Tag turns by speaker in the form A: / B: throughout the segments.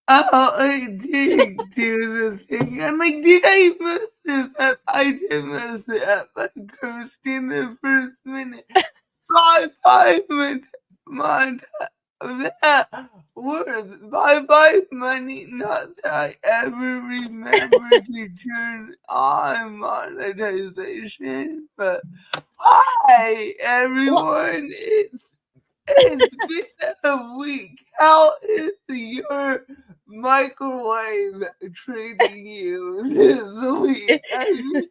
A: Oh, I did do the thing. I'm like, did I mess this up? I did mess it up. I cursed in the first minute. 5 minute month that worth my money. Not that I ever remember to turn on monetization, but hi
B: Well,
A: everyone. It's been a week. How is your microwave treating you this
B: is,
A: week? I mean,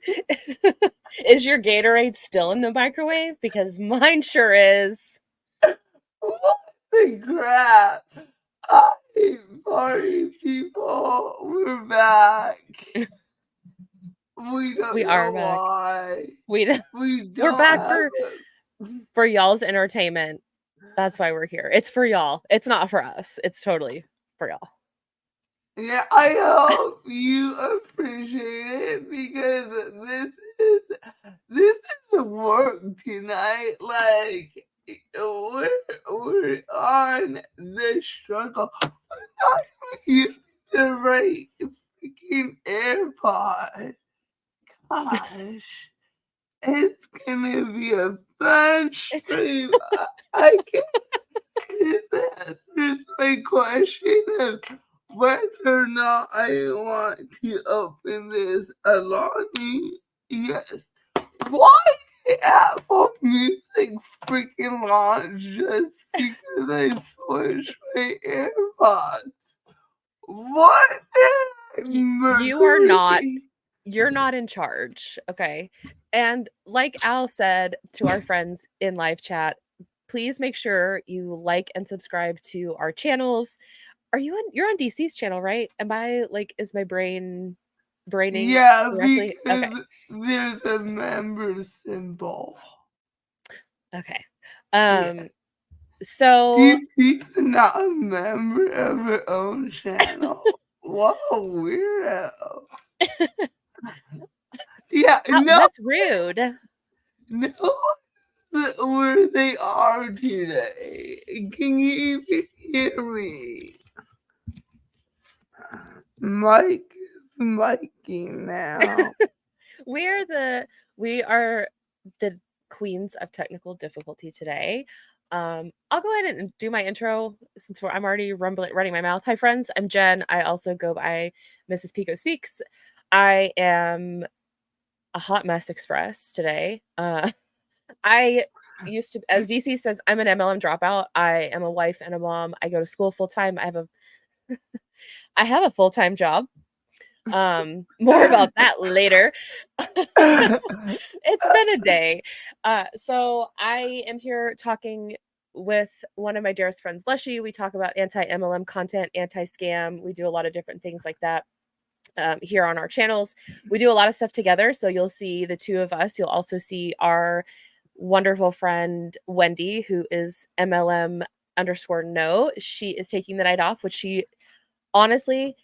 B: is your Gatorade still in the microwave? Because mine sure is.
A: what the crap? Hi, party people. We're back. We
B: We
A: don't
B: are
A: know
B: back.
A: why.
B: We
A: We
B: we're
A: don't
B: back
A: have
B: for y'all's entertainment. That's why we're here. It's for y'all. It's not for us. It's totally for y'all.
A: Yeah, I hope you appreciate it because this is work tonight. Like we're on the struggle. We're not using the right freaking AirPod. Gosh, it's gonna be a fun
B: It's
A: stream. I can't. This answers my question of whether or not I want to open this alarming. Yes. Why did Apple Music freaking launch just because I switched my AirPods? What the
B: you are not
A: Mercury?
B: you're not in charge, okay? And like Al said to our friends in live chat, please make sure you like and subscribe to our channels. You're on DC's channel, right? Is my braining
A: Yeah,
B: correctly? Okay.
A: because there's a member symbol.
B: Okay.
A: Yeah.
B: So
A: DC's not a member of her own channel. What a weirdo. Yeah, no,
B: that's rude.
A: no, where they are today. Can you even hear me? Mike is miking now.
B: We are the queens of technical difficulty today. I'll go ahead and do my intro since I'm already running my mouth. Hi, friends. I'm Jen. I also go by Mrs. Pico Speaks. I am a hot mess express today. I used to, as DC says, I'm an MLM dropout. I am a wife and a mom. I go to school full time. I have a full time job. More about that later. It's been a day. So I am here talking with one of my dearest friends, Lushie. We talk about anti-MLM content, anti-scam. We do a lot of different things like that here on our channels. We do a lot of stuff together. So you'll see the two of us. You'll also see our wonderful friend, Wendy, who is MLM_no. She is taking the night off, which honestly,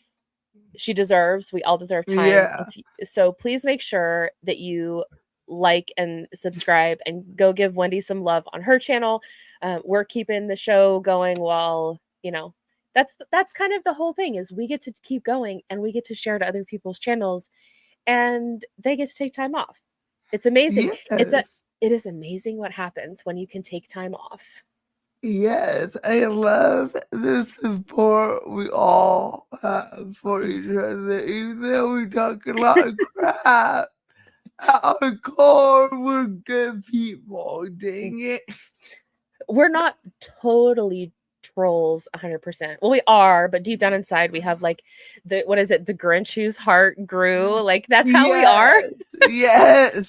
B: she deserves. We all deserve time.
A: Yeah.
B: So please make sure that you like and subscribe and go give Wendy some love on her channel. We're keeping the show going while, that's kind of the whole thing is we get to keep going and we get to share to other people's channels and they get to take time off. It's amazing.
A: Yes.
B: It is amazing what happens when you can take time off.
A: Yes, I love the support we all have for each other, even though we talk a lot of crap. At our core, we're good people. Dang it.
B: We're not totally trolls 100%. Well, we are, but deep down inside we have like the what is it? The Grinch whose heart grew. Like that's how we are.
A: Yes,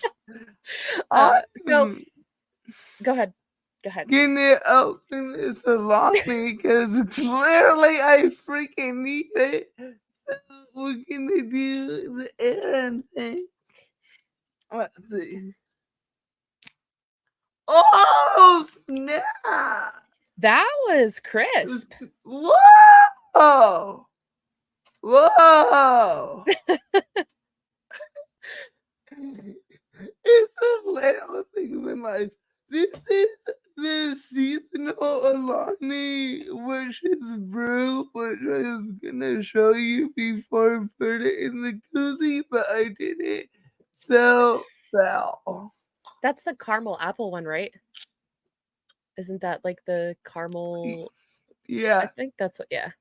A: yes.
B: So
A: I'm
B: go ahead. Go ahead.
A: gonna open this salami because clearly I freaking need it. So we're gonna do the errand thing. Let's see. Oh snap!
B: That was crisp.
A: Whoa! Whoa! It's the little things in life. This is the seasonal Alani Wishes brew, which I was gonna show you before I put it in the koozie, but I didn't. So, well,
B: That's the caramel apple one, right? Isn't that like the caramel? I
A: yeah.
B: think that's what, yeah.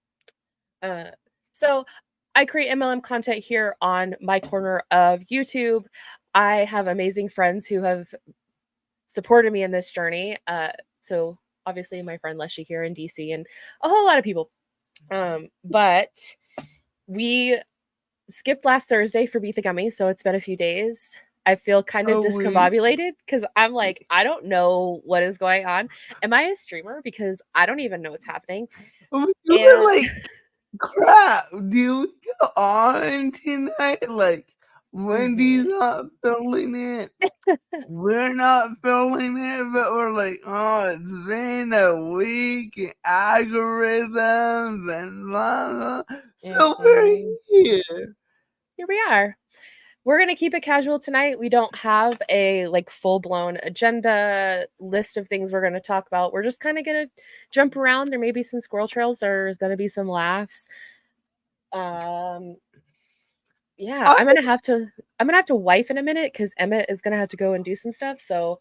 B: So I create MLM content here on my corner of YouTube. I have amazing friends who have supported me in this journey. So obviously my friend Lushie here in DC and a whole lot of people. But we skipped last Thursday for Beat the Gummy, so it's been a few days. I feel kind of
A: Oh, wait.
B: discombobulated because I'm like, I don't know what is going on. Am I a streamer? Because I don't even know what's happening.
A: You were
B: And
A: like, crap, do we go on tonight? Like, Wendy's
B: Mhm.
A: not filling it. We're not feeling it, but we're like, oh, it's been a week and algorithms and blah, blah. So we're
B: Mhm.
A: here.
B: Here we are. We're going to keep it casual tonight. We don't have a like full-blown agenda list of things we're going to talk about. We're just kind of going to jump around. There may be some squirrel trails. There's going to be some laughs. Um yeah,
A: I,
B: I'm gonna have to wife in a minute because Emmett is gonna have to go and do some stuff. So,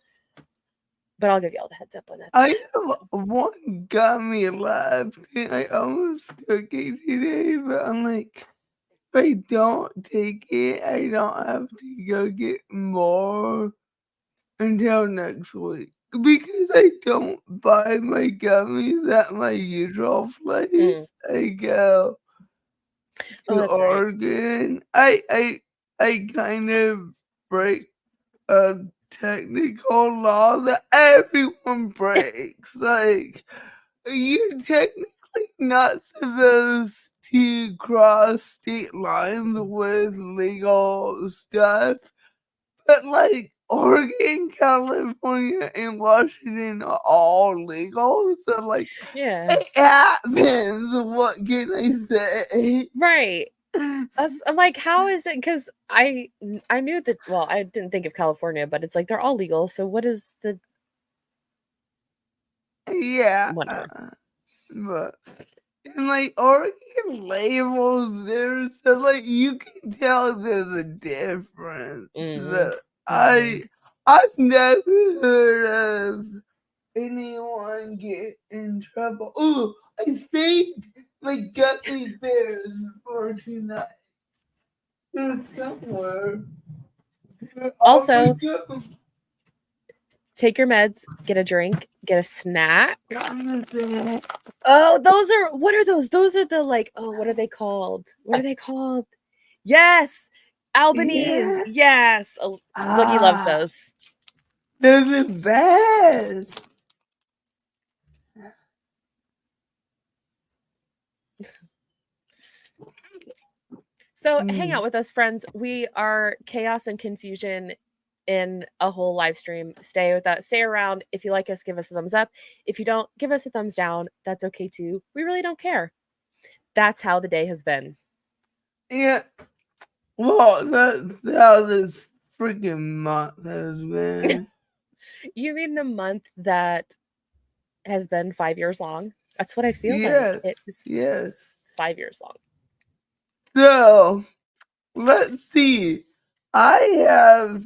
B: but I'll give you all the heads up when that's
A: I
B: gonna happen.
A: have
B: So,
A: one gummy left and I almost took it today, but I'm like, if I don't take it, I don't have to go get more until next week. Because I don't buy my gummies at my usual
B: mm.
A: place. I go
B: Oh,
A: to
B: that's right.
A: Oregon. I kind of break a technical law that everyone breaks. Like, you're technically not supposed to cross state lines with legal stuff, but like Oregon, California, and Washington are all legal, so like
B: Yeah,
A: it happens. What can I say?
B: right. I'm like, how is it? Because I knew that. Well, I didn't think of California, but it's like they're all legal. So what is the
A: Yeah,
B: whatever?
A: but and like Oregon labels there, so like you can tell there's a difference.
B: Mm-hmm.
A: But
B: Mm-hmm.
A: I've never heard of anyone get in trouble. Oh, I saved my gummy bears for tonight. They're somewhere. Where are my
B: Also,
A: gummy
B: take your meds, get a drink, get a snack.
A: bears?
B: Oh, those are what are those? Those are the like, oh, what are they called? What are they called? Yes. Albanese.
A: Yeah.
B: Yes. Oh, Woogie loves
A: Ah,
B: those.
A: they're the best.
B: So hang
A: Mm.
B: out with us, friends. We are chaos and confusion in a whole live stream. Stay with us. Stay around. If you like us, give us a thumbs up. If you don't, give us a thumbs down. That's okay too. We really don't care. That's how the day has been.
A: Yeah. Well, that's how this freaking month has been.
B: You mean the month that has been 5 years long? That's what I feel like.
A: Yes.
B: It is
A: Yes.
B: 5 years long.
A: So let's see. I have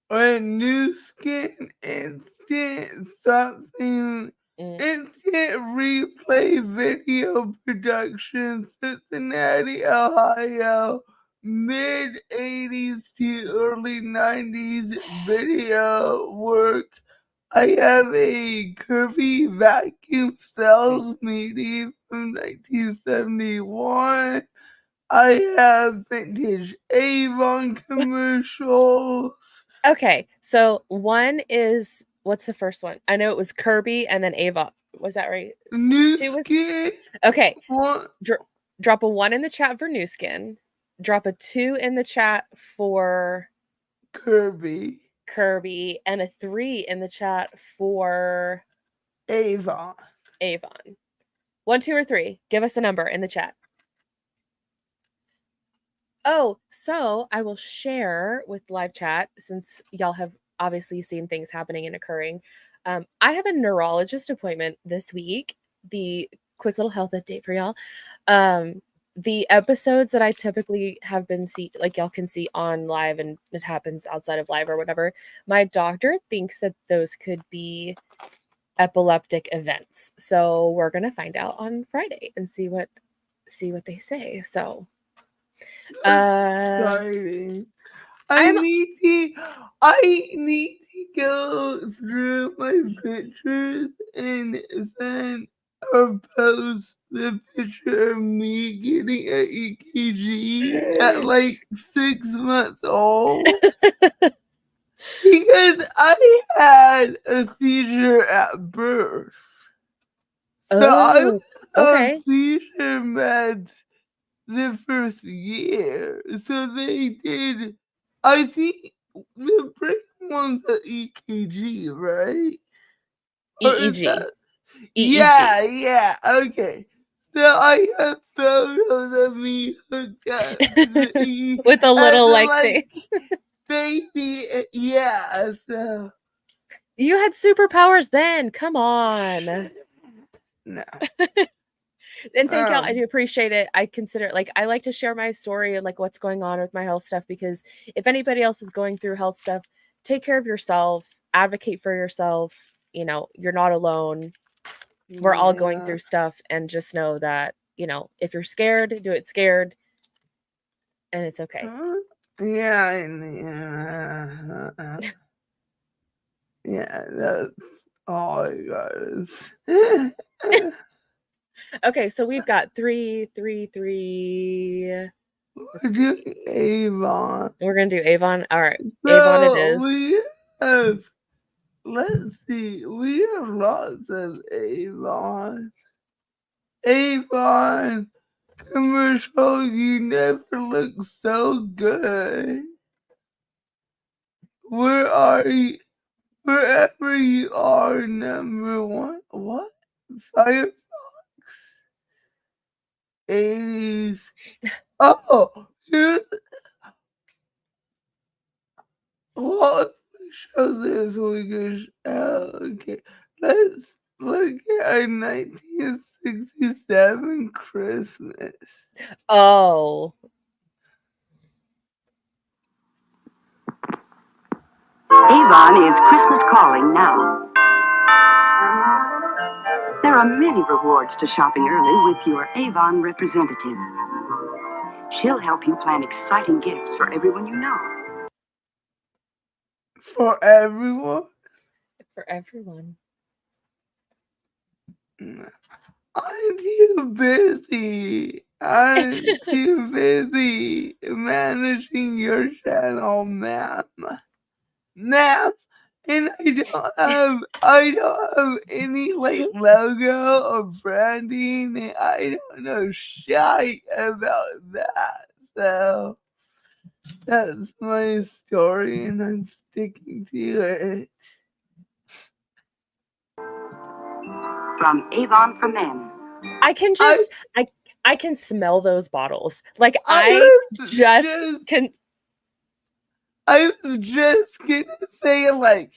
A: a new skin instant something
B: Mm.
A: instant replay video production, Cincinnati, Ohio, mid 80s to early 90s video work. I have a Kirby vacuum sales meeting from 1971. I have vintage Avon commercials.
B: Okay, so one is what's the first one? I know it was Kirby and then Ava. Was that right?
A: New
B: Two was
A: skin,
B: okay.
A: one
B: Drop a one in the chat for new skin. Drop a two in the chat for
A: Kirby,
B: Kirby and a three in the chat for
A: Avon.
B: Avon. One, two, or three. Give us a number in the chat. Oh, so I will share with live chat since y'all have obviously seen things happening and occurring. I have a neurologist appointment this week. The quick little health update for y'all. The episodes that I typically have been like y'all can see on live and it happens outside of live or whatever, my doctor thinks that those could be epileptic events. So we're gonna find out on Friday and see what they say. So
A: Exciting.
B: I'm
A: I need to go through my pictures and then or post the picture of me getting an EKG at like 6 months old. Because I had a seizure at birth. So I was
B: oh,
A: on
B: okay.
A: seizure meds the first year. So they did, I think the brain one's an EKG, right? Or is
B: EEG.
A: that?
B: EEG.
A: Yeah, okay. So I have photos of me hooked up to the
B: With a
A: as
B: little
A: a
B: like
A: like
B: thing.
A: baby. Yeah, so
B: You had superpowers then. Come on.
A: no.
B: And thank y'all. I do appreciate it. I consider like I like to share my story and like what's going on with my health stuff because if anybody else is going through health stuff, take care of yourself, advocate for yourself. You're not alone. We're all going
A: Yeah.
B: through stuff and just know that, if you're scared, do it scared and it's okay.
A: Yeah, yeah, that's all I got is
B: Okay, so we've got three, three, three. Let's
A: we're doing
B: see.
A: Avon.
B: We're gonna do Avon. All right, Avon it
A: So
B: is.
A: we have, let's see, we have lots of Avon. Avon commercial, you never look so good. Where are you? Wherever you are, number one. What? Firefox 80s. Oh, here's what show this week. Okay, let's look at 1967 Christmas.
B: Oh,
C: Avon is Christmas calling now. There are many rewards to shopping early with your Avon representative. She'll help you plan exciting gifts for everyone you know.
A: For everyone?
B: for everyone.
A: I'm too busy. I'm too busy managing your channel, ma'am. Ma'am, and I don't have any like logo or branding and I don't know shit about that. So that's my story and I'm sticking to it.
C: From Avon for Men.
B: I can
A: I
B: just I can smell those bottles. Like I
A: I was
B: just
A: just
B: can.
A: I was just gonna say like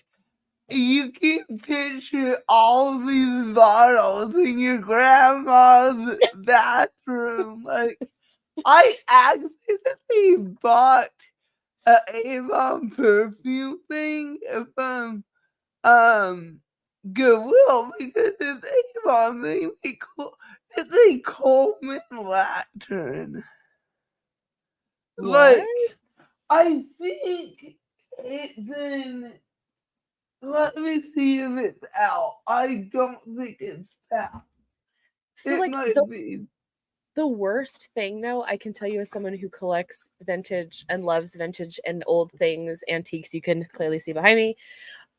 A: you can picture all these bottles in your grandma's bathroom. Like, I accidentally bought a Avon perfume thing from Goodwill because it's Avon. It's a Coleman lantern.
B: What?
A: Like, I think it's in. Let me see if it's out. I don't think it's out.
B: So
A: It
B: like the
A: might be.
B: the worst thing though, I can tell you as someone who collects vintage and loves vintage and old things, antiques, you can clearly see behind me.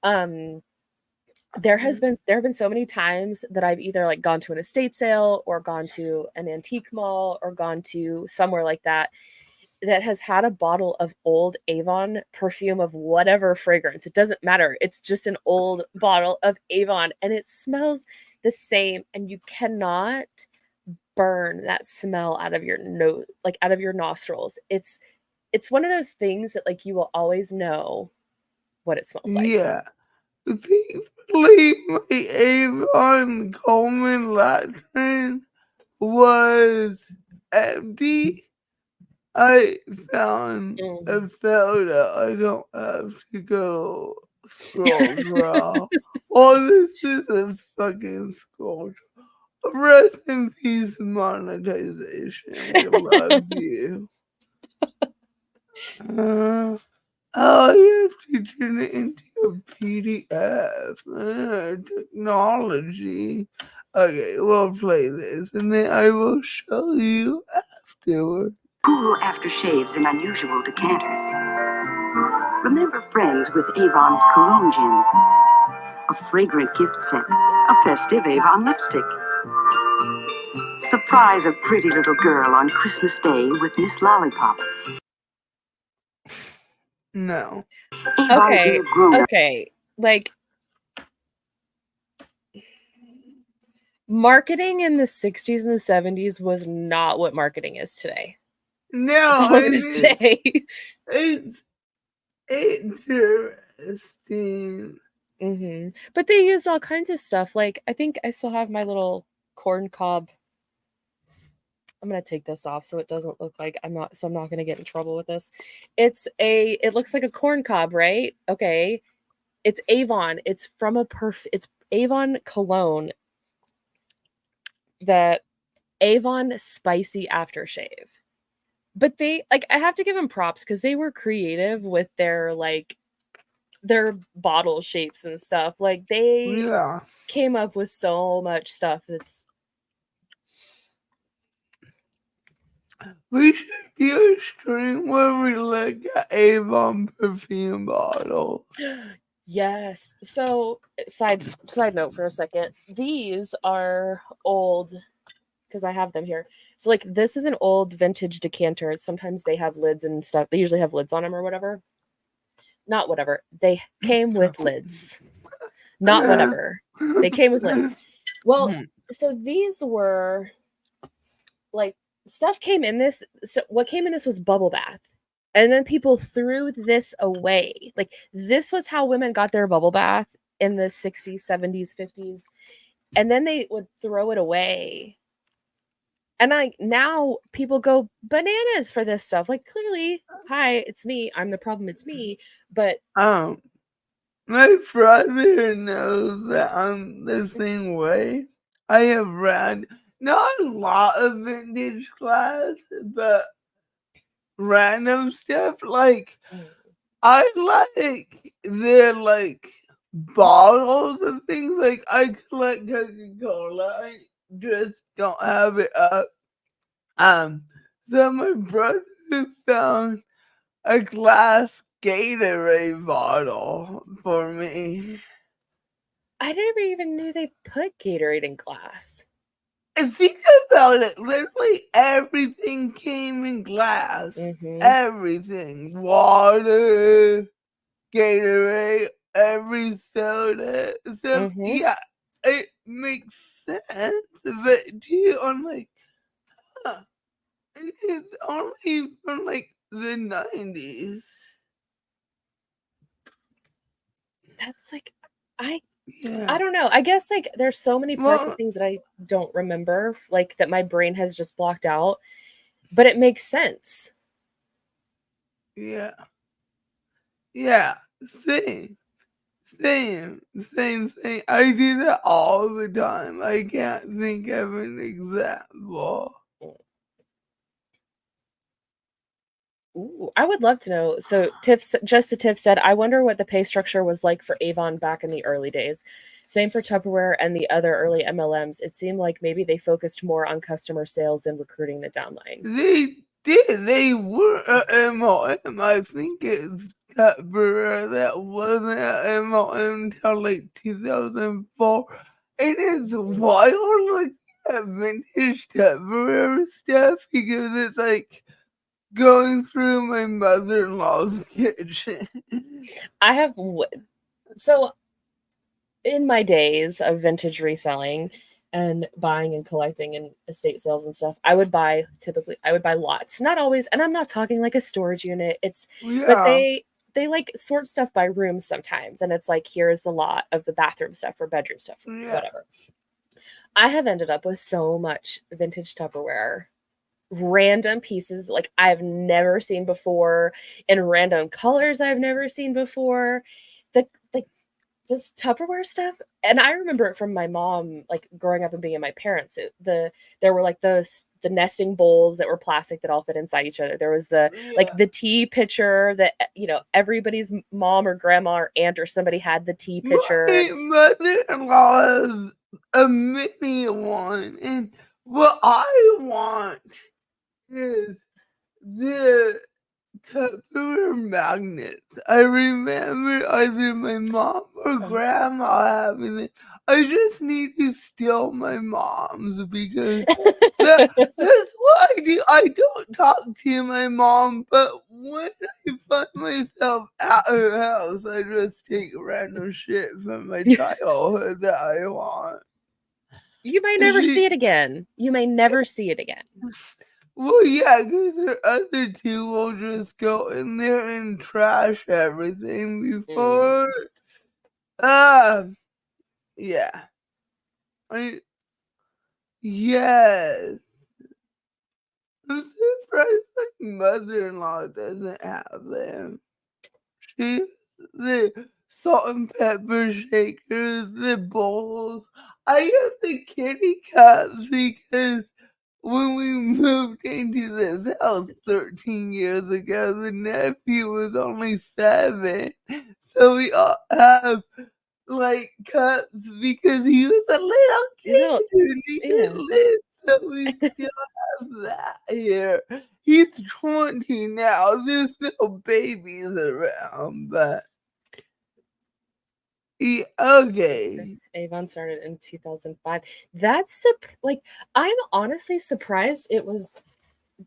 B: Um there have been so many times that I've either like gone to an estate sale or gone to an antique mall or gone to somewhere like that that has had a bottle of old Avon perfume of whatever fragrance. It doesn't matter. It's just an old bottle of Avon and it smells the same and you cannot burn that smell out of your nose, like out of your nostrils. It's one of those things that like you will always know what it smells like.
A: Yeah. See, Luckily, my Avon Coleman latrine was empty. I found a photo. I don't have to go scroll. Oh, this is a fucking scroll. Rest in peace, monetization. We love you. Oh, you have to turn it into a PDF. Technology. Okay, we'll play this and then I will show you afterward.
C: Cool aftershaves in unusual decanters. Remember friends with Avon's cologne gins. A fragrant gift set. A festive Avon lipstick. Surprise a pretty little girl on Christmas Day with Miss Lollipop.
A: No.
C: Avon's
B: Okay.
C: new grown-up.
B: Okay. Like, marketing in the 60s and the 70s was not what marketing is today.
A: No,
B: That's all I'm going to say.
A: It's interesting.
B: But they used all kinds of stuff. Like, I think I still have my little corn cob. I'm going to take this off so it doesn't look like I'm not going to get in trouble with this. It looks like a corn cob, right? Okay. It's Avon. It's from it's Avon cologne. That Avon spicy aftershave. But they, like, I have to give them props because they were creative with their bottle shapes and stuff. Like, they came up with so much stuff that's.
A: We should do a stream where we look at Avon perfume bottles.
B: Yes. So, side note for a second. These are old because I have them here. So, like, this is an old vintage decanter. Sometimes they have lids and stuff. They usually have lids on them or whatever. Not whatever. They came with lids. Not whatever. They came with lids. Well, so these were like stuff came in this. So what came in this was bubble bath. And then people threw this away. Like, this was how women got their bubble bath in the 60s, 70s, 50s. And then they would throw it away. And now people go bananas for this stuff. Like, clearly, hi, it's me. I'm the problem. It's me. But
A: my brother knows that I'm the same way. I have read not a lot of vintage glass, but random stuff. Like, I like their bottles and things. Like, I collect Coca-Cola. I just don't have it up. So my brother found a glass Gatorade bottle for me.
B: I never even knew they put Gatorade in glass.
A: And think about it. Literally everything came in glass. Everything. Water, Gatorade, every soda. So yeah, it makes sense. But too, I'm like, it's only from the 90s.
B: That's like, I don't know. I guess there's so many parts of things that I don't remember, like that my brain has just blocked out, but it makes sense.
A: Yeah. Yeah. Same. I do that all the time. I can't think of an example.
B: Ooh, I would love to know. So Tiff said, I wonder what the pay structure was like for Avon back in the early days. Same for Tupperware and the other early MLMs. It seemed like maybe they focused more on customer sales than recruiting the downline.
A: They did. They were a MLM. I think it's Tupperware that wasn't a MLM until 2004. And it's wild that vintage Tupperware stuff because it's going through my mother-in-law's kitchen.
B: I have so in my days of vintage reselling and buying and collecting and estate sales and stuff, I would buy lots, not always, and I'm not talking like a storage unit. But they like sort stuff by rooms sometimes, and it's like, here's the lot of the bathroom stuff or bedroom stuff or
A: Yeah.
B: whatever. I have ended up with so much vintage Tupperware, random pieces like I've never seen before, in random colors I've never seen before. The like this Tupperware stuff, and I remember it from my mom, like growing up and being in my parents. There were like the nesting bowls that were plastic that all fit inside each other. There was the like the tea pitcher that everybody's mom or grandma or aunt or somebody had the tea pitcher.
A: My mother-in-law has a mini one, and what I want is the Tupperware magnets. I remember either my mom or grandma having it. I just need to steal my mom's because that's what I do. I don't talk to my mom, but when I find myself at her house, I just take random shit from my childhood that I want.
B: You may never see it again. You may never see it again.
A: Well, yeah, because her other two will just go in there and trash everything before. Yeah. Yes. I'm surprised my mother-in-law doesn't have them. She's the salt and pepper shakers, the bowls. I have the kitty cups because when we moved into this house 13 years ago, the nephew was only 7. So we all have like cups because he was a little kid and he could live. So we still have that here. He's 20 now. There's no babies around, but okay.
B: Avon started in 2005. That's like, I'm honestly surprised it was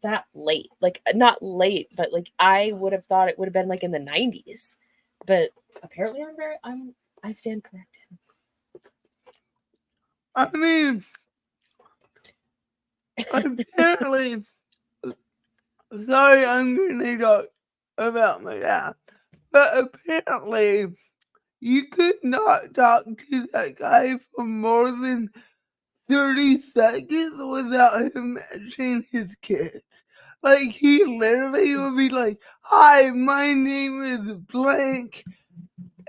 B: that late. Like, not late, but like I would have thought it would have been like in the 90s. But apparently I stand corrected.
A: I mean, apparently, sorry, I'm going to talk about my dad, but apparently, you could not talk to that guy for more than 30 seconds without him mentioning his kids. Like, he literally would be like, "Hi, my name is blank,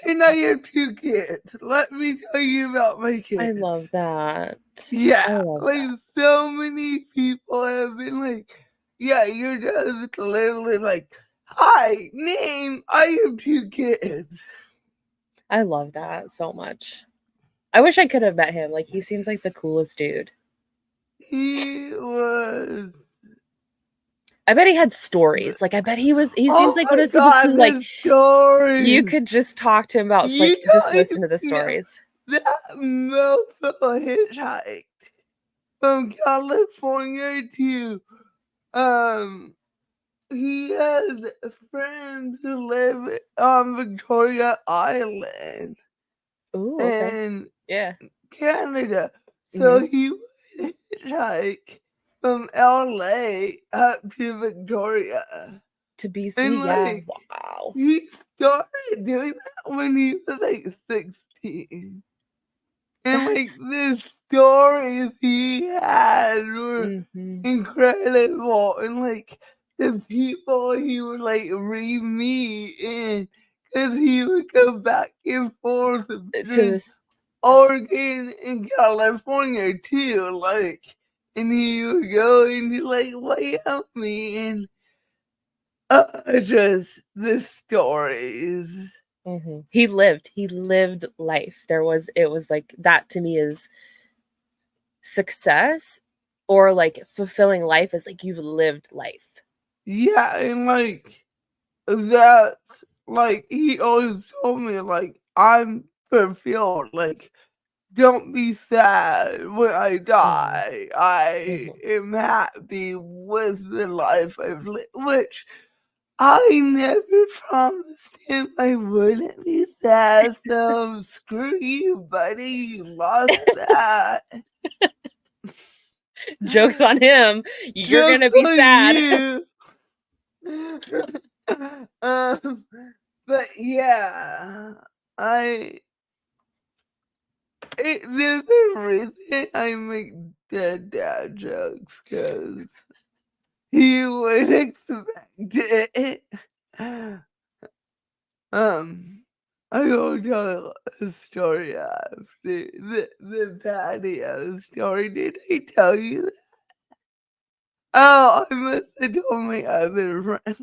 A: and I have 2 kids. Let me tell you about my kids."
B: I love that.
A: Yeah, so many people have been like, "Yeah, your dad is literally like, hi, name, I have 2 kids."
B: I love that so much. I wish I could have met him. Like, he seems like the coolest dude.
A: He was.
B: I bet he had stories. Like, I bet he seems like one of those people who, like,
A: stories.
B: you could just talk to him about, like, just listen to the stories.
A: That mofo hitchhiked from California to, he has friends who live on Victoria Island.
B: Ooh, okay.
A: In
B: Yeah.
A: Canada. So he would hitchhike from LA up to Victoria.
B: To BC,
A: And
B: yeah. Wow.
A: he started doing that when he was like 16. And like the stories he had were incredible. And like the people he would like re-meet, and because he would go back and forth between Oregon and California too, like, and he would go into like Wyoming and just the stories.
B: He lived life. It was like, that to me is success, or like fulfilling life is like you've lived life.
A: Yeah, and like that's like he always told me like I'm fulfilled. Like, don't be sad when I die. I am happy with the life I've lived, which I never promised him I wouldn't be sad. So screw you, buddy. You lost that.
B: Joke's on him. You're gonna be sad.
A: um, But yeah, there's a reason I make dead dad jokes, because he would expect it. I will tell a story after the patio story. Did I tell you that? Oh, I must have told my other friend.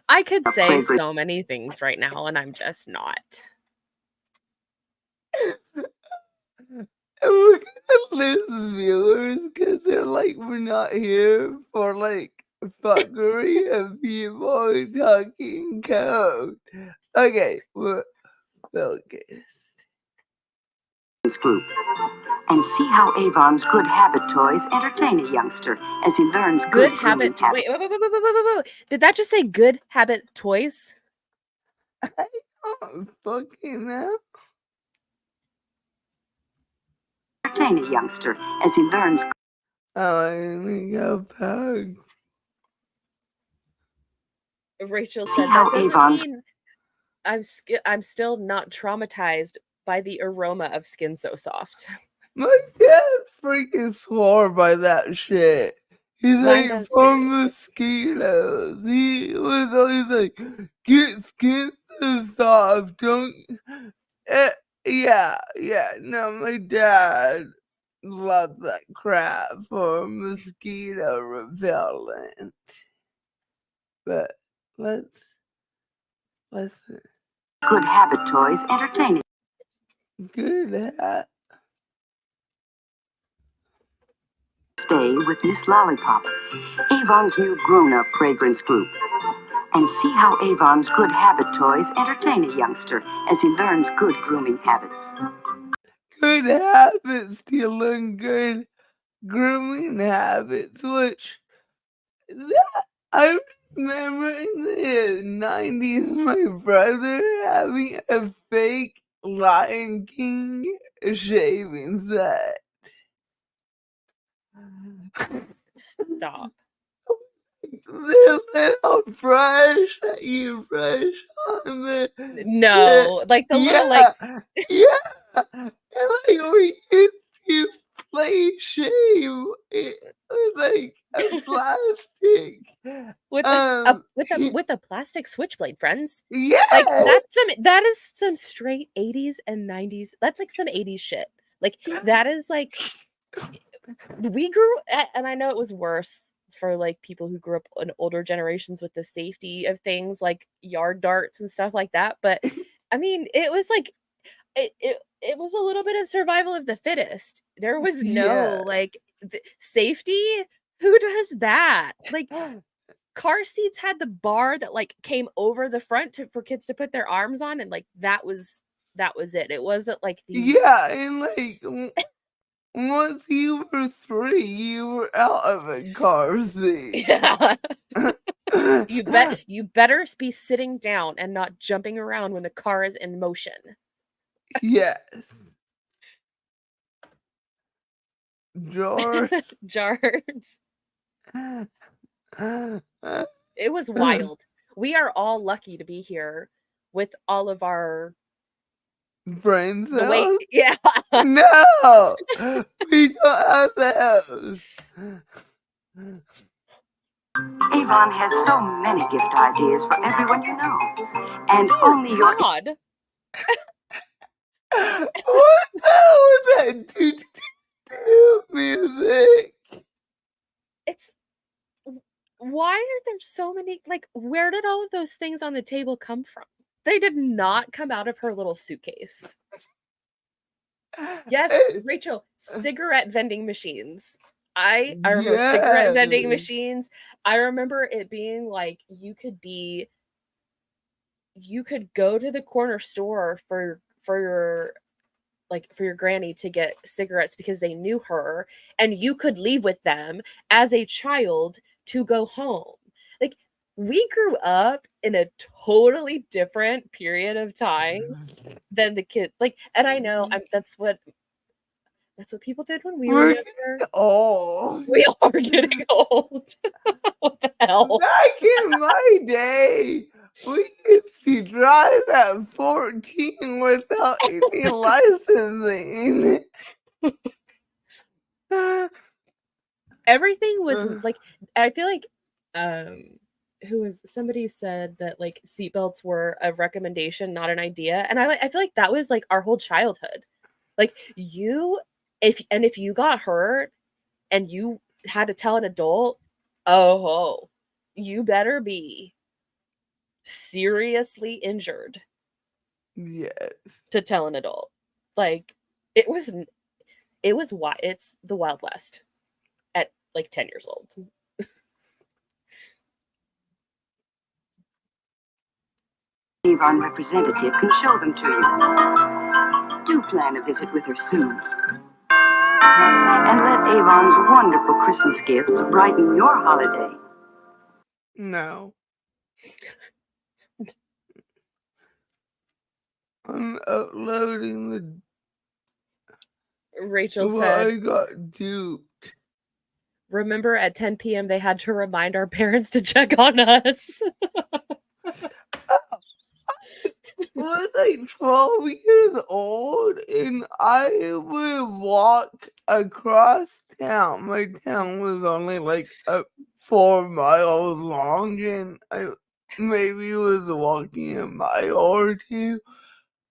B: I could say so many things right now, and I'm just not.
A: And we're gonna lose viewers because they're like, we're not here for like fuckery of people talking code. Okay, we're focused.
C: Group and see how Avon's good habit toys entertain a youngster as he learns
B: Good
C: good
B: habit.
C: grooming habits.
B: Wait. Did that just say good habit toys?
A: I don't fucking know.
C: Entertain a youngster as he learns.
A: Oh, I'm gonna go pug.
B: Rachel
C: See
B: said
C: how
B: that doesn't
C: Avon's
B: mean I'm still not traumatized by the aroma of Skin So Soft.
A: My dad freaking swore by that shit. He's
B: Mine
A: like,
B: does
A: for
B: too.
A: mosquitoes. He was always like, get skin so soft, don't. Yeah. No, my dad loved that crap for mosquito repellent. But let's listen.
C: good habit toys entertain.
A: Good hat.
C: Stay with Miss Lollipop, Avon's new grown-up fragrance group, and see how Avon's good habit toys entertain a youngster as he learns good grooming habits.
A: Good habits to learn good grooming habits, which that, I remember in the 90s my brother having a fake Lion King shaving set.
B: Stop.
A: The little brush that you brush on
B: No, like the little
A: yeah, and like we used to play shave it with like a plastic.
B: with a plastic switchblade, friends. Like
A: Yeah,
B: that is some straight 80s and 90s. That's like some 80s shit. Like that is like we grew and I know it was worse for like people who grew up in older generations with the safety of things like yard darts and stuff like that, but I mean, it was like it was a little bit of survival of the fittest. There was
A: yeah,
B: no like safety. Who does that? Like car seats had the bar that like came over the front for kids to put their arms on, and like that was it. It wasn't like these.
A: yeah, and like once you were 3, you were out of a car seat.
B: Yeah. You better be sitting down and not jumping around when the car is in motion.
A: Yes. George.
B: Jars. It was wild. We are all lucky to be here with all of our
A: Brain
B: the way
A: cells?
B: yeah.
A: No! We don't have those.
C: Avon has so many gift ideas for everyone you know, and
B: Dear
C: only your
B: God.
A: What the hell was that do music?
B: It's why are there so many like where did all of those things on the table come from? They did not come out of her little suitcase. Yes, Rachel, cigarette vending machines. I remember cigarette vending
A: Yes.
B: machines. I remember it being like you could go to the corner store for your granny to get cigarettes because they knew her, and you could leave with them as a child to go home. Like we grew up in a totally different period of time than the kid. Like, and I know That's what people did when we were
A: We're
B: younger.
A: old.
B: We are getting old. What the hell?
A: Back in my day, we used to drive at 14 without any licensing.
B: Everything was like, I feel like somebody said that like seatbelts were a recommendation, not an idea. And I feel like that was like our whole childhood. Like if you got hurt and you had to tell an adult, oh, you better be seriously injured
A: Yes.
B: to tell an adult. Like it's the Wild West at like 10 years old.
C: Avon representative can show them to you. Do plan a visit with her soon. And let Avon's wonderful Christmas gifts brighten your holiday.
A: No. I'm uploading the
B: Rachel
A: well,
B: said,
A: I got duped.
B: remember at 10 p.m. they had to remind our parents to check on us.
A: I was like 12 years old and I would walk across town. My town was only like 4 miles long and I maybe was walking a mile or two.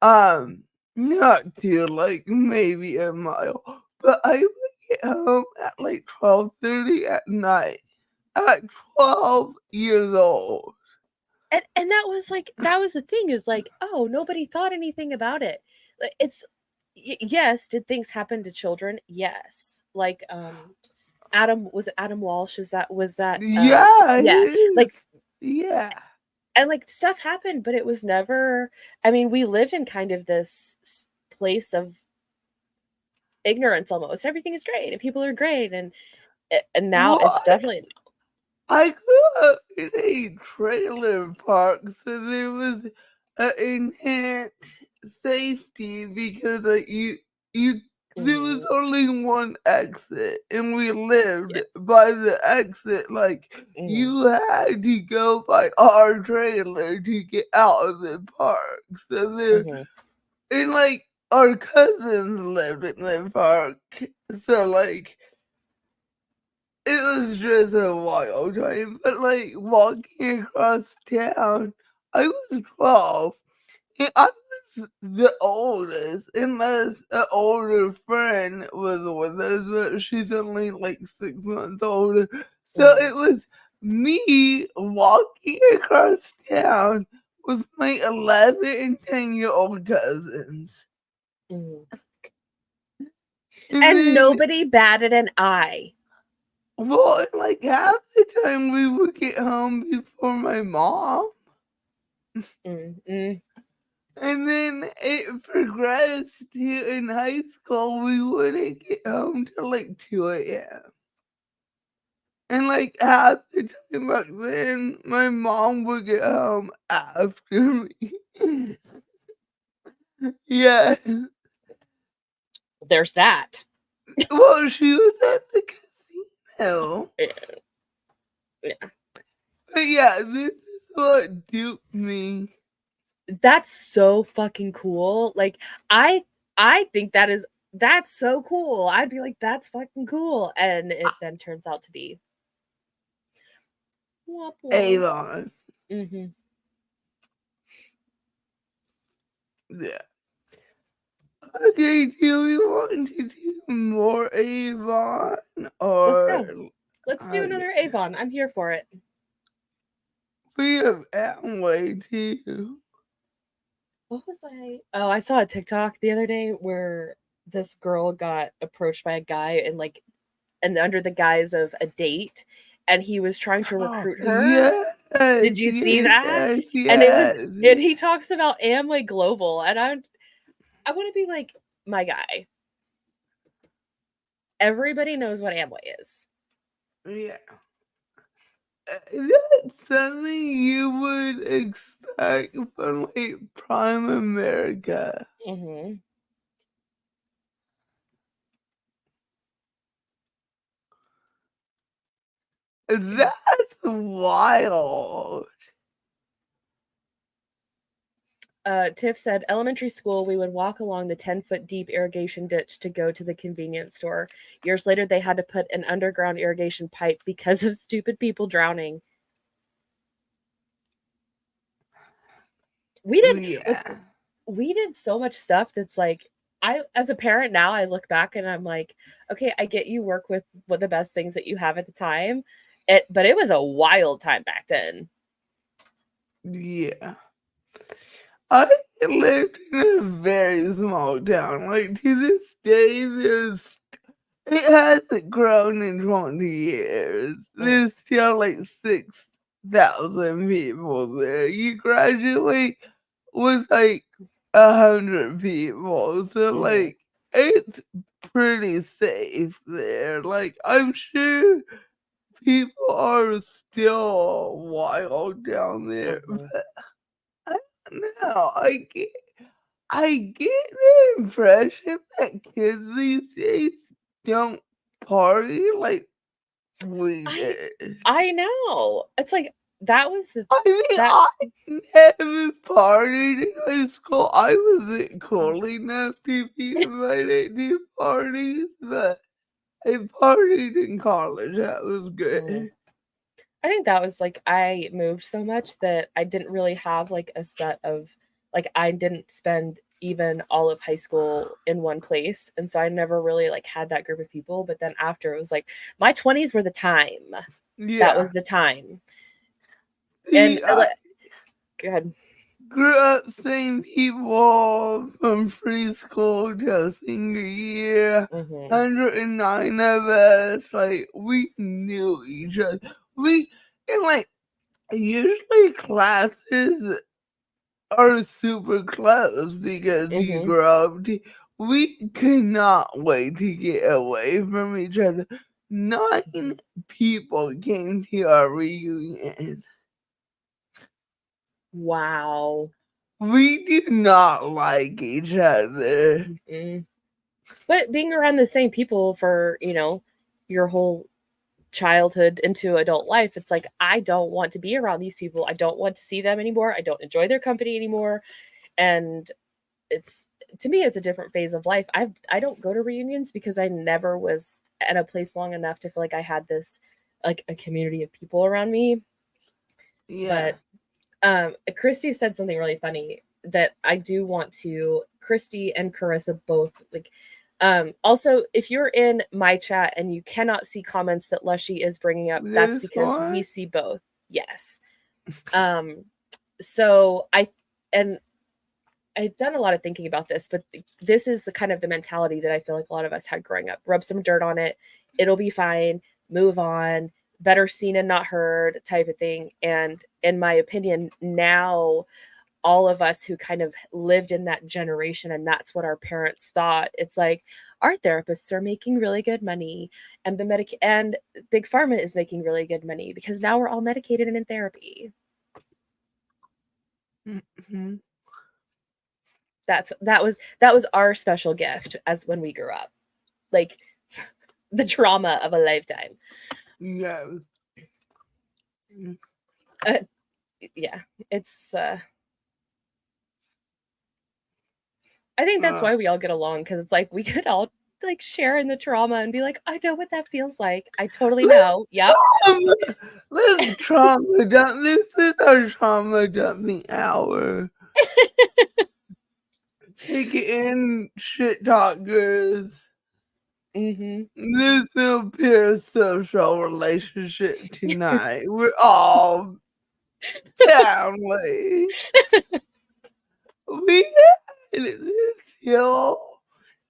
A: Not to like maybe a mile. But I would get home at like 12:30 at night. At 12 years old.
B: And that was the thing is like, oh, nobody thought anything about it. Like it's yes, did things happen to children? Yes. Like Adam Walsh, was that
A: Yeah,
B: yeah, like
A: yeah.
B: and like stuff happened, but it was never, I mean, we lived in kind of this place of ignorance almost. Everything is great and people are great and now
A: Well,
B: it's definitely
A: I grew up in a trailer park, so there was an enhanced safety because there was only one exit, and we lived
B: yeah.
A: by the exit. Like you had to go by our trailer to get out of the park. So there, and like our cousins lived in the park, so like it was just a wild time, but like walking across town, I was 12 and I was the oldest, unless an older friend was with us, but she's only like 6 months older. So it was me walking across town with my 11 and 10-year-old cousins.
B: And
A: then,
B: nobody batted an eye.
A: well, like half the time we would get home before my mom. And then it progressed to in high school, we wouldn't get home till like 2 a.m. And like half the time back then, my mom would get home after me. Yeah.
B: There's that.
A: Well, she was at the casino.
B: Yeah.
A: But yeah, this is what duped me.
B: That's so fucking cool. Like I think that's so cool. I'd be like, that's fucking cool. And it then turns out to be
A: Avon. Yeah. Okay, do we want to do more Avon or
B: Let's go. Let's do another Avon. I'm here for it.
A: We have Amway too.
B: What was I? Oh, I saw a TikTok the other day where this girl got approached by a guy and under the guise of a date, and he was trying to recruit her.
A: Yes,
B: Did you see that?
A: Yes.
B: And he talks about Amway Global, and I want to be like, my guy. Everybody knows what Amway is.
A: Yeah. That's something you would expect from like Prime America. That's wild.
B: Tiff said, elementary school, we would walk along the 10-foot deep irrigation ditch to go to the convenience store. Years later, they had to put an underground irrigation pipe because of stupid people drowning. We did so much stuff that's like, as a parent now, I look back and I'm like, okay, I get you work with what the best things that you have at the time. But it was a wild time back then.
A: Yeah. I lived in a very small town. Like, to this day, it hasn't grown in 20 years. There's still like 6,000 people there. You graduate with like 100 people. So, like, it's pretty safe there. Like, I'm sure people are still wild down there. But I don't know. I get the impression that kids these days don't party like we did.
B: I know. It's like that was the
A: I mean,
B: that
A: I never partied in high school. I wasn't cool enough to be invited to parties, but I partied in college. That was good.
B: I think that was like I moved so much that I didn't really have like a set of like I didn't spend even all of high school in one place, and so I never really like had that group of people. But then after it was like my 20s were the time.
A: Yeah.
B: That was the time.
A: See,
B: And go ahead.
A: Grew up seeing people from preschool to senior year. 109 of us, like, we knew each other. And like, usually classes are super close because you grow up. We could not wait to get away from each other. 9 people came to our reunion.
B: Wow.
A: We do not like each other.
B: But being around the same people for, your whole childhood into adult life, it's like, I don't want to be around these people. I don't want to see them anymore. I don't enjoy their company anymore. And to me, it's a different phase of life. I don't go to reunions because I never was at a place long enough to feel like I had this, like, a community of people around me.
A: Yeah.
B: But Christy said something really funny that I do want to. Christy and Carissa both like. Also, if you're in my chat and you cannot see comments that Lushie is bringing up, that's because we see both. Yes. So I've done a lot of thinking about this, but this is the kind of the mentality that I feel like a lot of us had growing up. Rub some dirt on it. It'll be fine. Move on. Better seen and not heard type of thing. And in my opinion, now all of us who kind of lived in that generation and that's what our parents thought, it's like our therapists are making really good money and and Big Pharma is making really good money because now we're all medicated and in therapy. That was our special gift as when we grew up, like the trauma of a lifetime.
A: Yeah.
B: Yeah, it's I think that's why we all get along, because it's like we could all like share in the trauma and be like, I know what that feels like. I totally know. Yep.
A: Let's trauma dump. This is our trauma dumping hour. Take it in, shit talkers. There's no parasocial relationship tonight. We're all family. We had this hill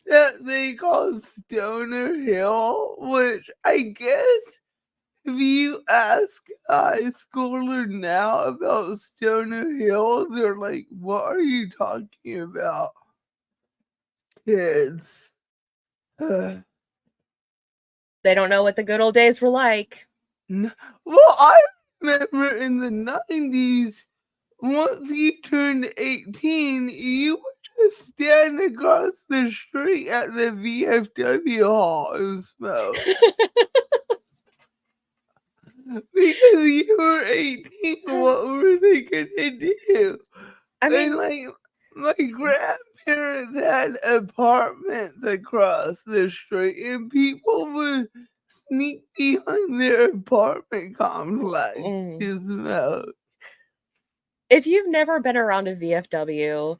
A: that they call Stoner Hill, which I guess if you ask a high schooler now about Stoner Hill, they're like, what are you talking about? Kids.
B: They don't know what the good old days were like.
A: Well, I remember in the 90s, once you turned 18, you would just stand across the street at the VFW hall and smoke. Because you were 18, what were they gonna do?
B: I mean,
A: And like my grandparents had apartments across the street, and people would sneak behind their apartment complex to smoke.
B: if you've never been around a VFW,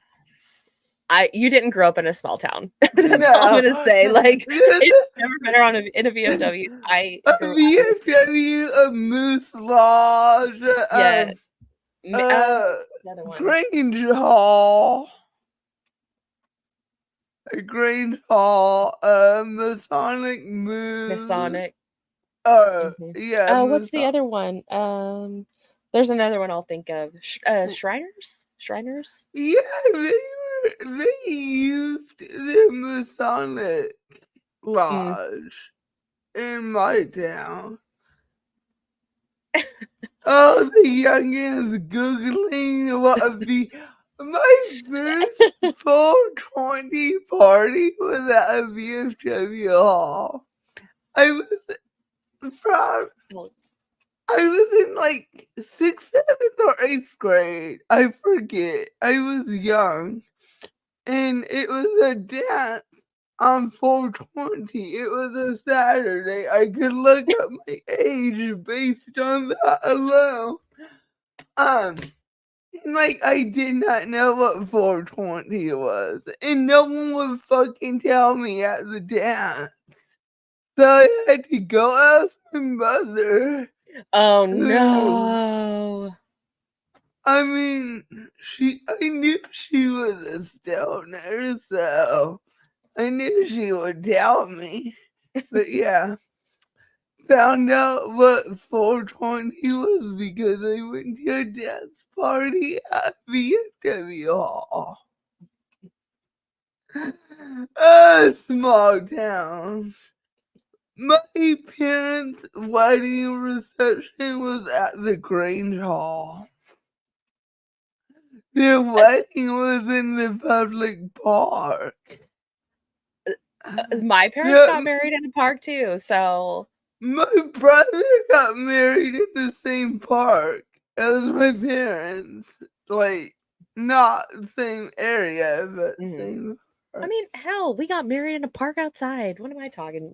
B: you didn't grow up in a small town. That's all I'm gonna say. Like, if you've never been around in a VFW, I
A: A
B: grew up.
A: VFW, a Moose Lodge,
B: Yeah. The other one.
A: Grange Hall. A Grange Hall, Masonic Moon.
B: Masonic.
A: Yeah.
B: What's the other one? There's another one I'll think of. Shriners? Shriners?
A: Yeah, they used the Masonic Lodge in my town. Oh, the youngins googling what my first 420 party was at a VFW hall. I was in like 6th, 7th, or 8th grade. I forget. I was young. And it was a dance on 420. It was a Saturday. I could look up my age based on that alone. And like I did not know what 420 was. And no one would fucking tell me at the dance. So I had to go ask my mother.
B: Oh no.
A: I mean, I knew she was a stoner, so I knew she would tell me. But yeah, found out what 420 was because I went to a dance party at VFW Hall. Small towns. My parents' wedding reception was at the Grange Hall. Their wedding was in the public park.
B: My parents got married in a park too, so
A: my brother got married in the same park as my parents. Like, not the same area, but same park.
B: I mean, hell, we got married in a park outside. What am I talking?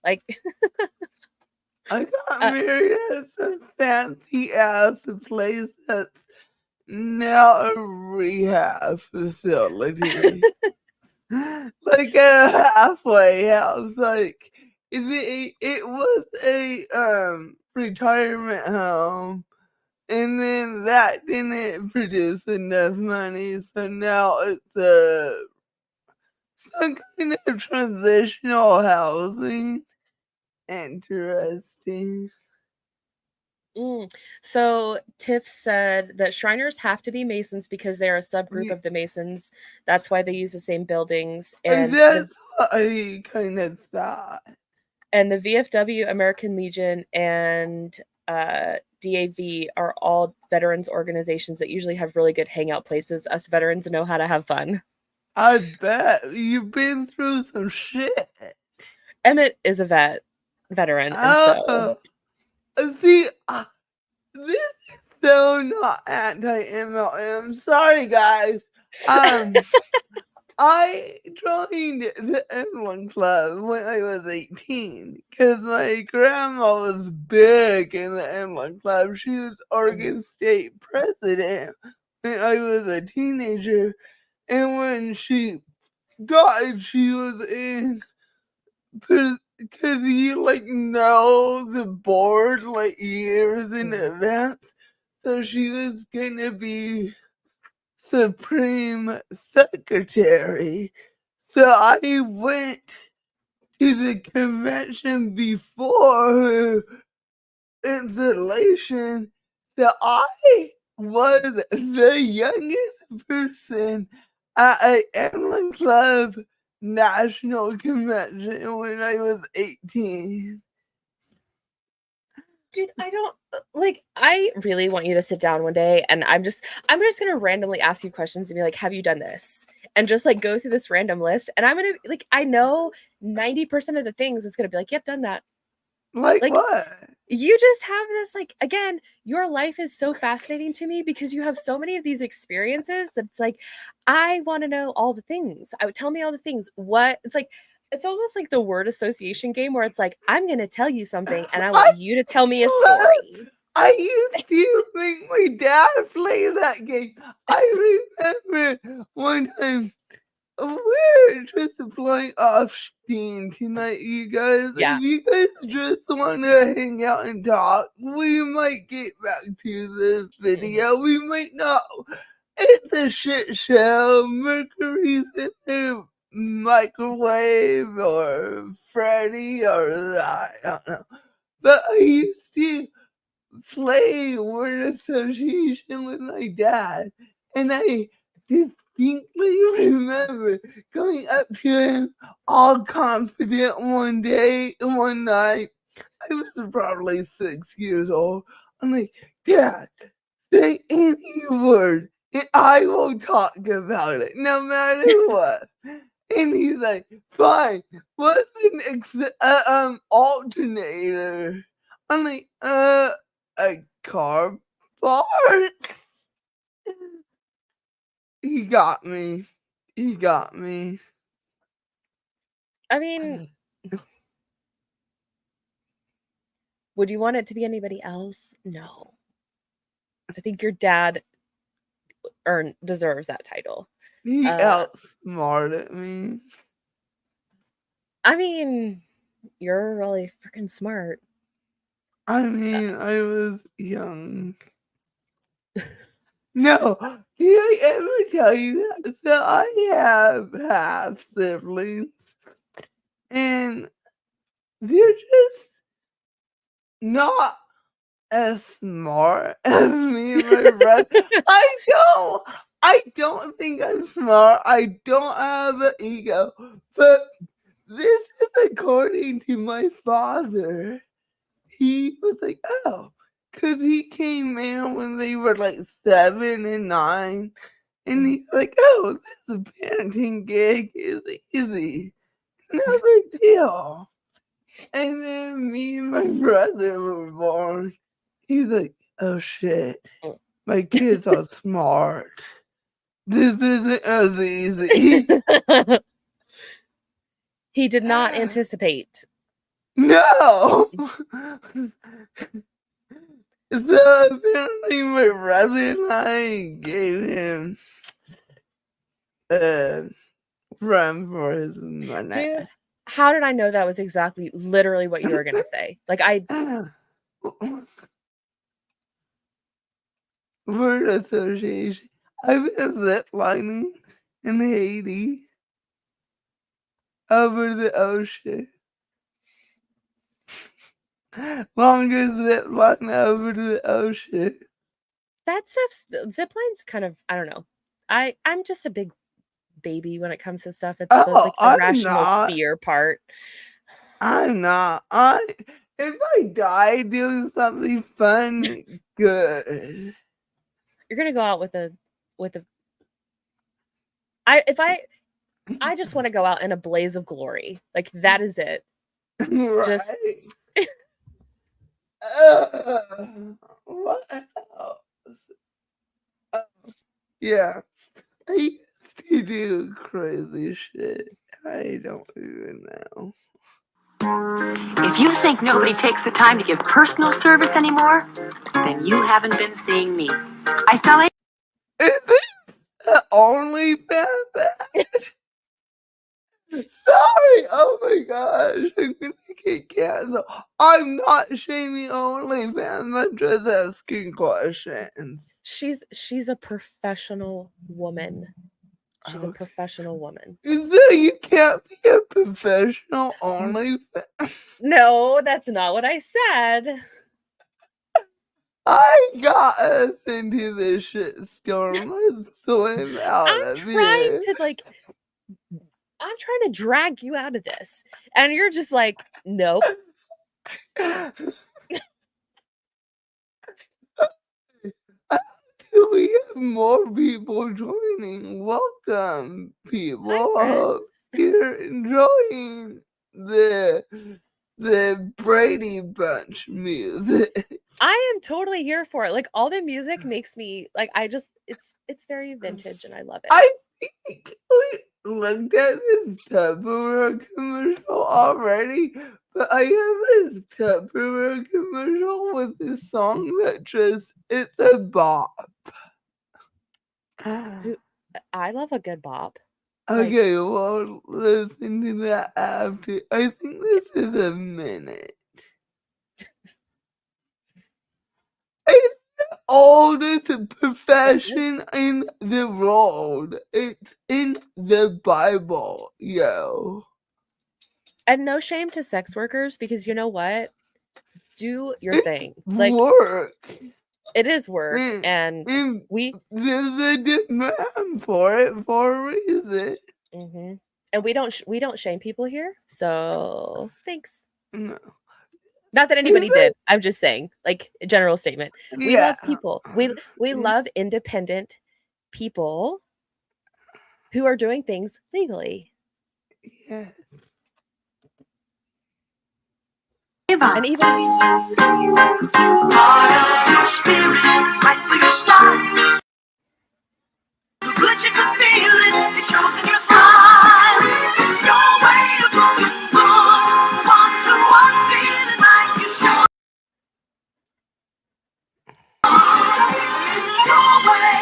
B: Like,
A: I got married at some fancy ass place that's now a rehab facility. Like a halfway house. Like it was a retirement home, and then that didn't produce enough money, so now it's some kind of transitional housing. Interesting.
B: So Tiff said that Shriners have to be Masons because they're a subgroup of the Masons. That's why they use the same buildings. And
A: that's what I kind of thought.
B: And the VFW, American Legion, and DAV are all veterans organizations that usually have really good hangout places. Us veterans know how to have fun.
A: I bet you've been through some shit.
B: Emmett is a veteran, and so
A: see, this is so not anti-MLM. Sorry, guys. I joined the M1 Club when I was 18 because my grandma was big in the M1 Club. She was Oregon State president when I was a teenager, and when she died, she was in because you like know the board like years in advance, so she was gonna be Supreme Secretary. So I went to the convention before her installation. So I was the youngest person at a Emlyn Club national convention when I was 18.
B: Dude, I really want you to sit down one day and I'm just gonna randomly ask you questions and be like, have you done this? And just like go through this random list. And I'm gonna I know 90% of the things it's gonna be like, yep, done that.
A: Like what?
B: you just have this, like, again, your life is so fascinating to me because you have so many of these experiences that it's like, I want to know all the things. I would tell me all the things. What it's like, it's almost like the word association game where it's like, I'm going to tell you something and I want you to tell me a story.
A: I used to make my dad play that game. I remember one time we're just playing off Steam tonight, you guys.
B: Yeah.
A: If you guys just want to hang out and talk, we might get back to this video. We might not. It's a shit show. Mercury's in the microwave, or Freddy, or I don't know. But I used to play word association with my dad, and I distinctly remember going up to him all confident one night. I was probably 6 years old. I'm like, Dad, say any word and I will talk about it no matter what. And he's like, fine, what's an alternator? I'm like, a car part? He got me. He got me.
B: I mean, would you want it to be anybody else? No. I think your dad deserves that title.
A: He outsmarted me.
B: I mean, you're really freaking smart.
A: I mean, I was young. No, did I ever tell you that? So I have half siblings, and they're just not as smart as me and my brother. I don't think I'm smart. I don't have an ego, but this is according to my father. He was like, oh, because he came in when they were like 7 and 9. And he's like, oh, this parenting gig is easy. No big deal. And then me and my brother were born. He's like, oh shit, my kids are smart. This isn't as easy.
B: He did not anticipate.
A: No! So apparently my brother and I gave him run for his money.
B: Dude, how did I know that was literally what you were gonna say? Like,
A: Word association. I've been ziplining in Haiti over the ocean. Longest zipline over the ocean.
B: that stuff's zipline's kind of, I don't know. I'm just a big baby when it comes to stuff. It's the
A: I'm
B: rational
A: not.
B: fear part.
A: I'm not. If I die doing something fun, good.
B: You're gonna go out with a I just want to go out in a blaze of glory. Like, that is it.
A: Right?
B: Just
A: What else? Yeah. I used to do crazy shit. I don't even know.
C: If you think nobody takes the time to give personal service anymore, then you haven't been seeing me. I sell
A: Is this the only fan? Sorry, oh my gosh, I'm gonna get canceled. I'm not shaming OnlyFans, I'm just asking questions.
B: she's a professional woman. She's a professional woman.
A: So you can't be a professional OnlyFans?
B: No, that's not what I said.
A: I got us into this shit storm. Let's swim out of here.
B: I'm trying to drag you out of this. And you're just like, nope.
A: We have more people joining. Welcome, people.
B: Hi,
A: I hope
B: friends.
A: you're enjoying the the Brady Bunch music.
B: I am totally here for it. Like all the music makes me like it's very vintage and I love it.
A: I think we looked at this Tupperware commercial already, but I have this Tupperware commercial with this song that just, it's a bop.
B: I love a good bop.
A: Okay, well, listen to that after. I think this is a minute. It's the oldest profession in the world. It's in the Bible, yo.
B: And no shame to sex workers because you know what? Do your
A: It's
B: thing. Like
A: work.
B: it is work and
A: there's a demand for it for a reason.
B: And we don't shame people here. So thanks.
A: No.
B: Not that anybody did. I'm just saying, like a general statement. We love people. We love independent people who are doing things legally.
A: Yeah.
B: And even
D: spirit, right for your start. So good you can feel it. It shows in your smile. It's your way of going on. 1 to 1, feeling like you should. It's your way.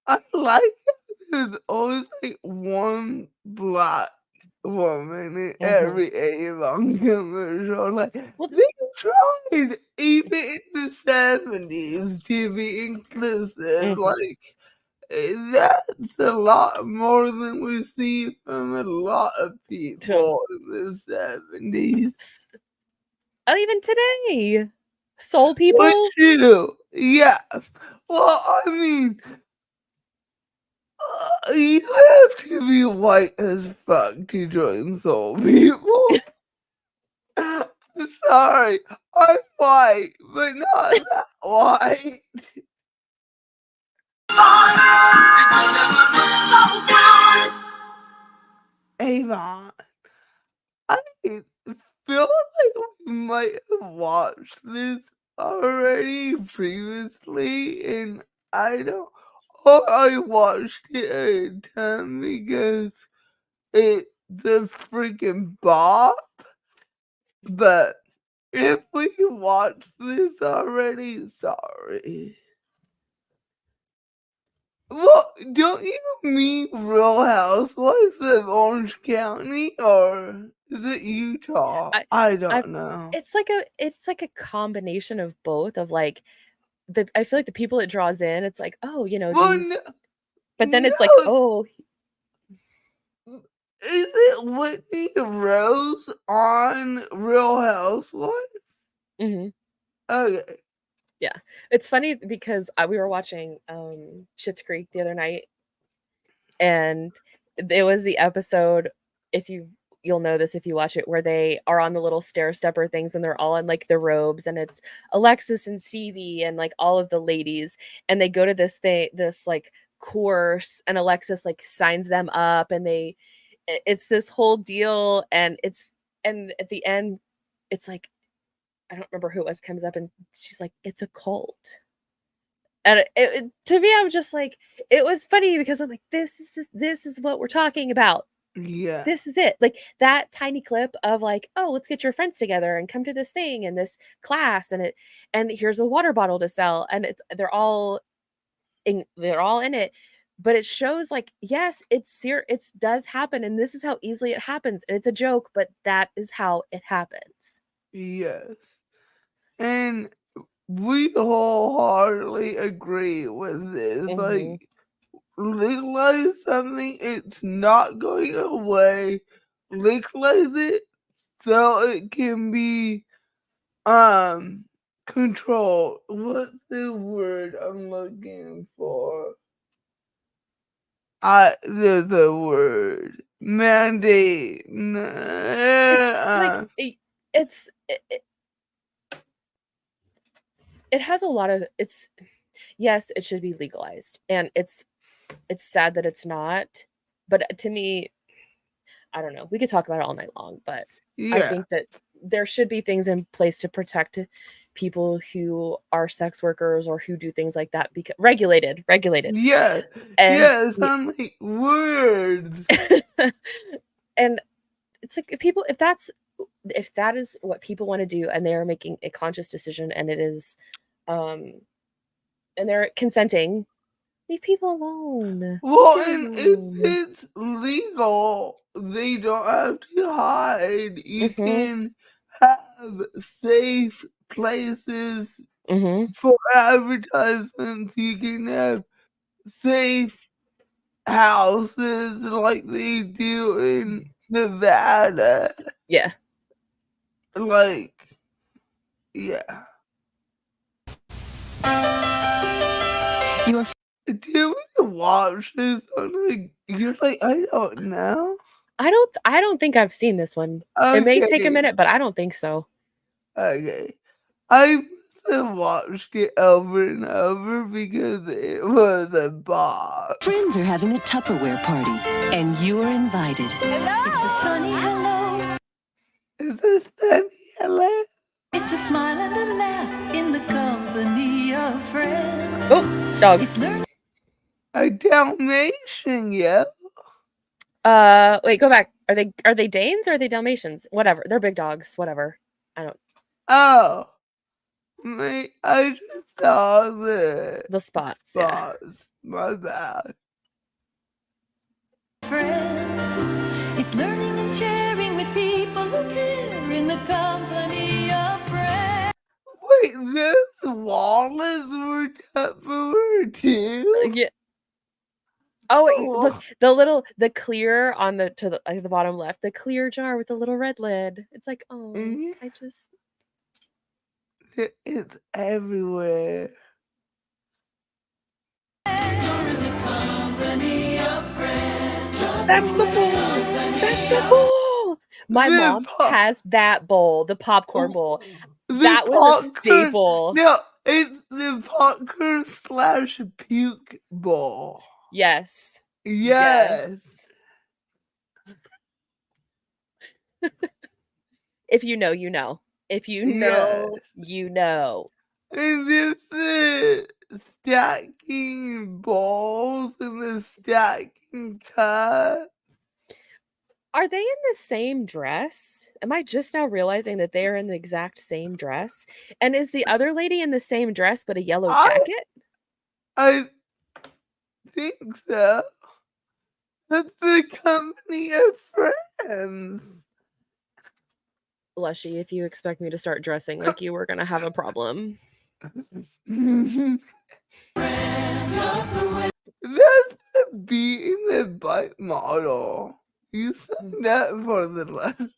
A: I like it. There's always like one black woman in every Avon commercial. Like, they tried, even in the 70s, to be inclusive. Like, that's a lot more than we see from a lot of people in the 70s.
B: Oh, even today. Soul people?
A: What you? Yeah. Well, I mean, you have to be white as fuck to join Soul People. Sorry, I'm white, but not that white. Avon, I feel like we might have watched this already previously, and I don't, or I watched it at a time because it's a freaking bop. But if we watched this already, sorry. Well, don't you mean Real Housewives of Orange County, or is it Utah? I don't know.
B: It's like a combination of both. Of like I feel like the people it draws in. It's like, oh, you know, these. But then it's like, oh.
A: Is it Whitney Rose on Real Housewives? Okay.
B: Yeah, it's funny because we were watching Schitt's Creek the other night, and it was the episode. If you'll know this if you watch it, where they are on the little stair stepper things, and they're all in like the robes, and it's Alexis and Stevie and like all of the ladies, and they go to this like course, and Alexis like signs them up, and it's this whole deal, and at the end, it's like, I don't remember who it was, comes up and she's like, it's a cult. And to me, I'm just like, it was funny because I'm like, this is what we're talking about.
A: Yeah.
B: This is it. Like that tiny clip of like, oh, let's get your friends together and come to this thing and this class, and here's a water bottle to sell, and they're all in it. But it shows like, yes, it does happen, and this is how easily it happens, and it's a joke, but that is how it happens.
A: Yes. And we wholeheartedly agree with this. Like, legalize something, it's not going away. Legalize it so it can be controlled. What's the word I'm looking for? There's a word. Mandate.
B: It has a lot of yes, it should be legalized, and it's sad that it's not, but to me, I don't know, we could talk about it all night long, but
A: Yeah.
B: I think that there should be things in place to protect people who are sex workers or who do things like that, because regulated.
A: Yeah.
B: And
A: Yes, I'm like words.
B: and it's like if that is what people want to do and they're making a conscious decision and it is and they're consenting, leave people alone.
A: Well,
B: Leave
A: and
B: them
A: if
B: alone.
A: it's legal, they don't have to hide. You can have safe places for advertisements. You can have safe houses like they do in Nevada.
B: Yeah.
A: Like, yeah. Do we watch this on like, you're like, I don't know.
B: I don't think I've seen this one. It may take a minute, but I don't think so.
A: Okay. I must have watched it over and over because it was a bop.
E: Friends are having a Tupperware party, and you're invited. Hello! It's a sunny hello.
A: Is this Sunny Hello?
E: It's a smile and a laugh in the company of friends.
B: Oh, dogs.
E: It's learning.
A: A Dalmatian, yeah.
B: Wait, go back. Are they Danes or are they Dalmatians? Whatever. They're big dogs. Whatever. I don't.
A: Oh. I just saw the
B: spots. Yeah.
A: My bad.
E: Friends. It's learning and sharing with people who care in the company of friends.
A: Wait, those wallets were Tupperware too?
B: Yeah. Oh, look, the clear on the bottom left, the clear jar with the little red lid. It's like, oh, I just.
A: It's everywhere.
B: That's the bowl. That's the bowl. My mom has that bowl, the popcorn bowl. That was a staple.
A: No, it's the popcorn / puke bowl.
B: Yes.
A: Yes.
B: If you know, you know. If you know, you know.
A: And there's the stacking balls and the stacking cups.
B: Are they in the same dress? Am I just now realizing that they are in the exact same dress? And is the other lady in the same dress but a yellow jacket?
A: I think so. That's the company of friends.
B: Lushie, if you expect me to start dressing like you, we're gonna have a problem.
A: That's the beat in the bike model. You said that for the left.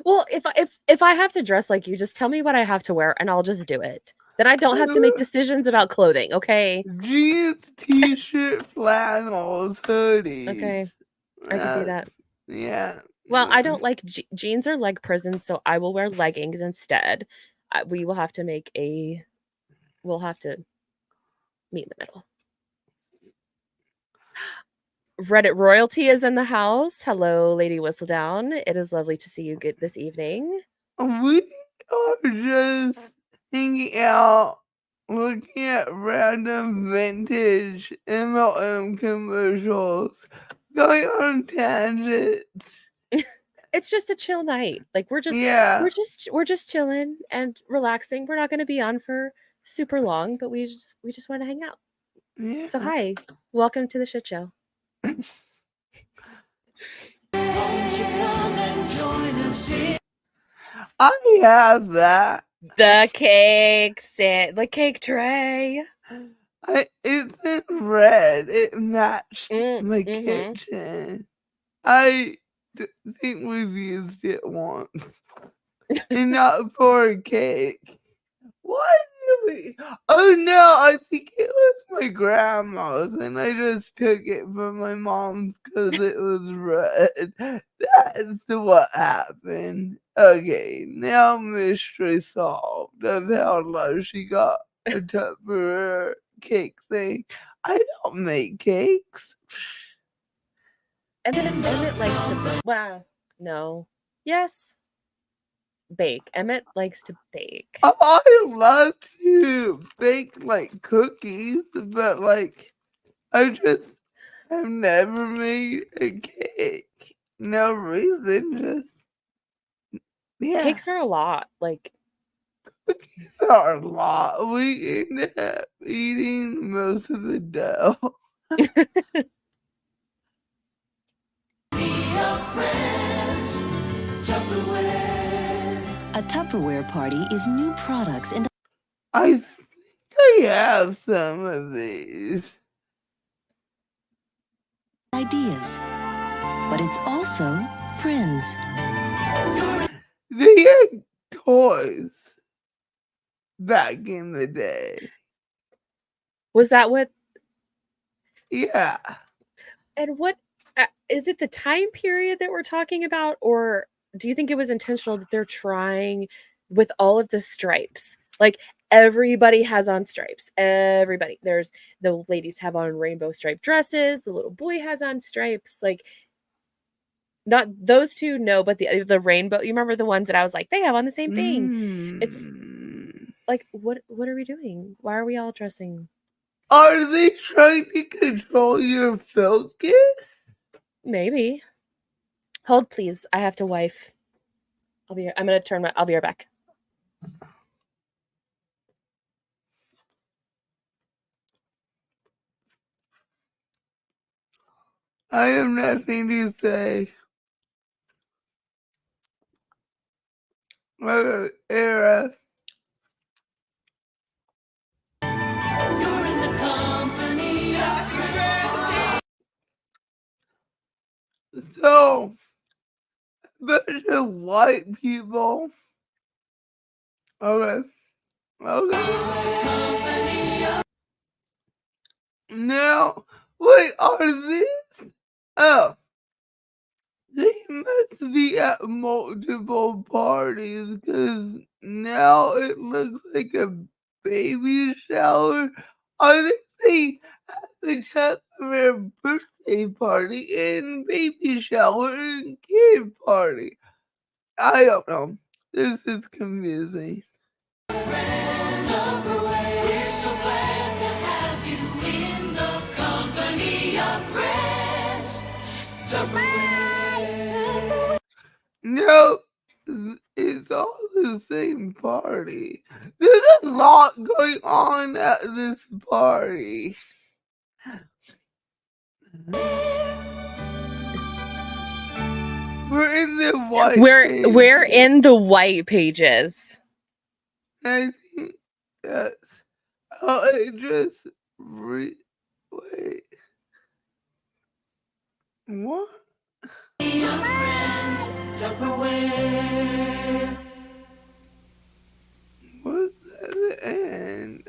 B: Well, if I have to dress like you, just tell me what I have to wear and I'll just do it. Then I don't have to make decisions about clothing, okay?
A: Jeans, t-shirt, flannels, hoodies.
B: Okay, I can do that.
A: Yeah.
B: Well, I don't like jeans or leg prisons, so I will wear leggings instead. We will have to we'll have to meet in the middle. Reddit royalty is in the house. Hello, Lady Whistledown. It is lovely to see you good this evening.
A: We are just hanging out, looking at random vintage MLM commercials, going on tangents.
B: It's just a chill night. Like we're just chilling and relaxing. We're not going to be on for super long, but we just want to hang out.
A: Yeah.
B: So hi, welcome to the shit show.
E: Won't you come and join us here?
A: I have that.
B: The cake stand, the cake tray.
A: It's in red. It matched my kitchen. I think we've used it once. And not for a cake. What did we? Oh no, I think it was my grandma's and I just took it from my mom's because it was red. That's what happened. Okay, now mystery solved of how low she got a Tupperware cake thing. I don't make cakes.
B: Emmett likes to. Wow. No. Yes. Bake. Emmett likes to bake.
A: I love to bake like cookies, but like I just have never made a cake. No reason, just yeah.
B: Cakes are a lot. Like,
A: Cookies are a lot. We end up eating most of the dough.
F: A Tupperware party is new products and
A: I think I have some of these.
F: ideas. But it's also friends.
A: They had toys back in the day.
B: was that what?
A: Yeah.
B: And what is it? The time period that we're talking about, or do you think it was intentional that they're trying with all of the stripes? Like everybody has on stripes. Everybody. There's the ladies have on rainbow striped dresses. The little boy has on stripes. Like not those two, no, but the rainbow. You remember the ones that I was like, they have on the same thing. It's like what are we doing? Why are we all dressing?
A: Are they trying to control your focus?
B: Maybe. Hold please. I have to wife. I'll be right back.
A: I have nothing to say. Era. So, bunch of white people. Okay. Now, wait, are these? Oh, they must be at multiple parties because now it looks like a baby shower. Are they saying the Takeover birthday party and baby shower and kid party? I don't know. This is confusing. No, it's all the same party. There's a lot going on at this party. We're in the white
B: We're
A: pages.
B: in the white pages.
A: I think that's how I just wait. What? What's at the end?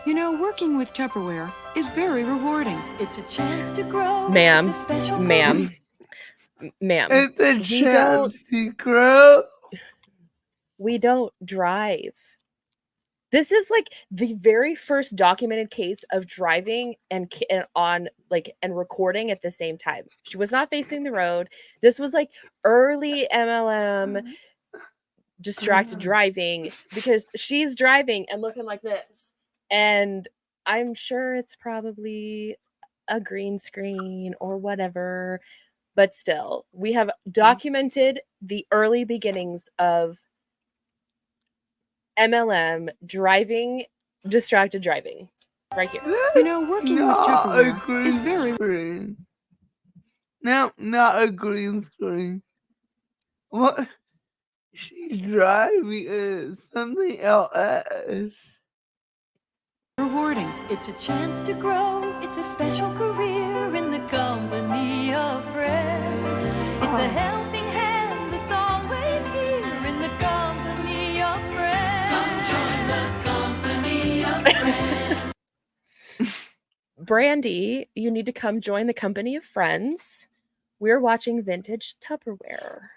G: You know, working with Tupperware is very rewarding.
E: It's a chance to grow.
B: Ma'am.
E: It's a special
B: Ma'am. Ma'am.
A: It's a
B: We don't
A: chance to grow.
B: we don't drive. This is like the very first documented case of driving and recording at the same time. She was not facing the road. This was like early MLM distracted driving because she's driving and looking like this. And I'm sure it's probably a green screen or whatever. But still, we have documented the early beginnings of MLM distracted driving right here.
G: You know, working with
A: Not a
G: Tupperware is
A: green
G: very
A: screen. No, not a green screen. What? She's driving something else.
G: rewarding.
E: It's a chance to grow. It's a special career in the company of friends. It's a helping hand that's always here in the company of friends. Come join the company of friends.
B: Brandy, you need to come join the company of friends. We're watching vintage Tupperware.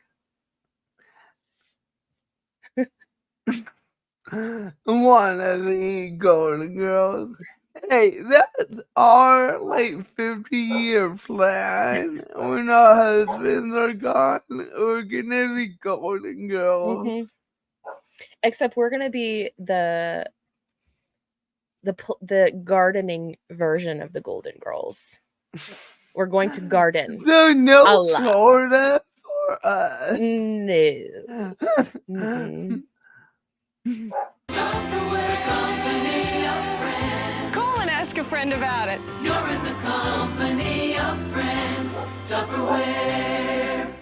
A: One of the Golden Girls. Hey, that's our like 50-year plan. When our husbands are gone, we're gonna be golden girls.
B: Mhm. Except we're gonna be the gardening version of the Golden Girls. We're going to garden.
A: So
B: A
A: no
B: lot.
A: Florida for us.
B: No. Mm-mm.
G: Call and ask a friend about it.
D: You're in the company of friends. Tupperware.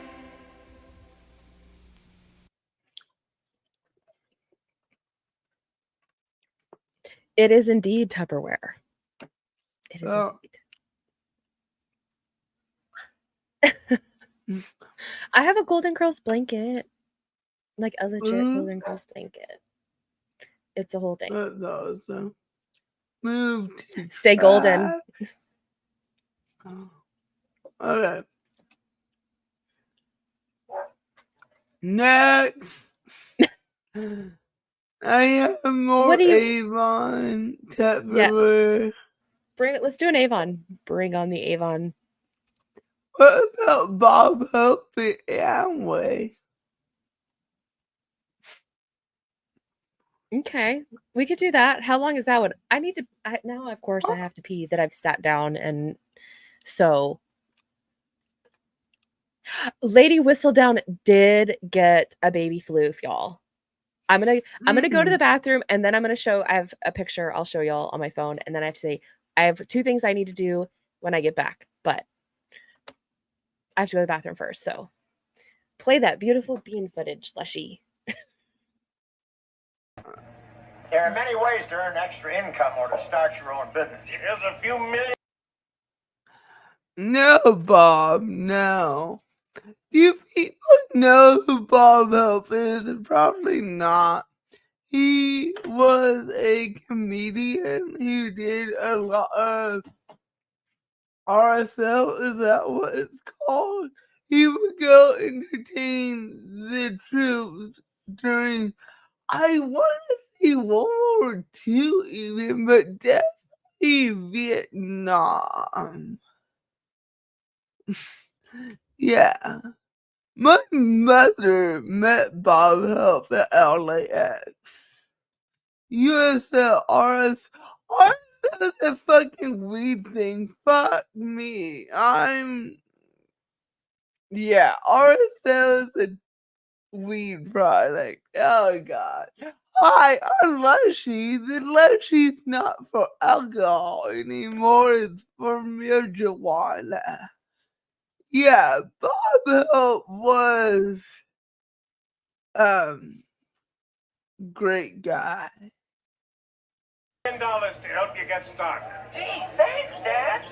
B: It is indeed Tupperware. It is
A: Oh.
B: indeed. I have a Golden Girls blanket. Like a legit
A: Mm.
B: Golden Girls blanket. It's a whole thing.
A: That's awesome. Move to
B: Stay golden.
A: Okay. Next. I have more
B: What do you-
A: Avon Tupperware.
B: Let's do an Avon. Bring on the Avon.
A: What about Bob Hope and Amway?
B: Okay, we could do that. How long is that one? Now, of course, I have to pee that I've sat down and so. Lady Whistledown did get a baby floof, y'all. I'm gonna go to the bathroom and then I'm gonna show. I have a picture. I'll show y'all on my phone, and then I have to say I have 2 things I need to do when I get back, but I have to go to the bathroom first. So play that beautiful bean footage, Lushie.
H: There are many ways to earn extra income or to start your own business. Here's a few million.
A: No, Bob, no. Do people know who Bob Hope is? Probably not. He was a comedian who did a lot of RSL, is that what it's called? He would go entertain the troops during, I want to say World War II even, but definitely Vietnam. Yeah. My mother met Bob Hope at LAX. USL RS a fucking weed thing. Fuck me. RSL is a weed product. Oh god. Hi, I'm Lushie. The Lushie's not for alcohol anymore. It's for marijuana. Yeah, Bob Hope was great guy.
H: $10 to help you get started. Gee, thanks, Dad.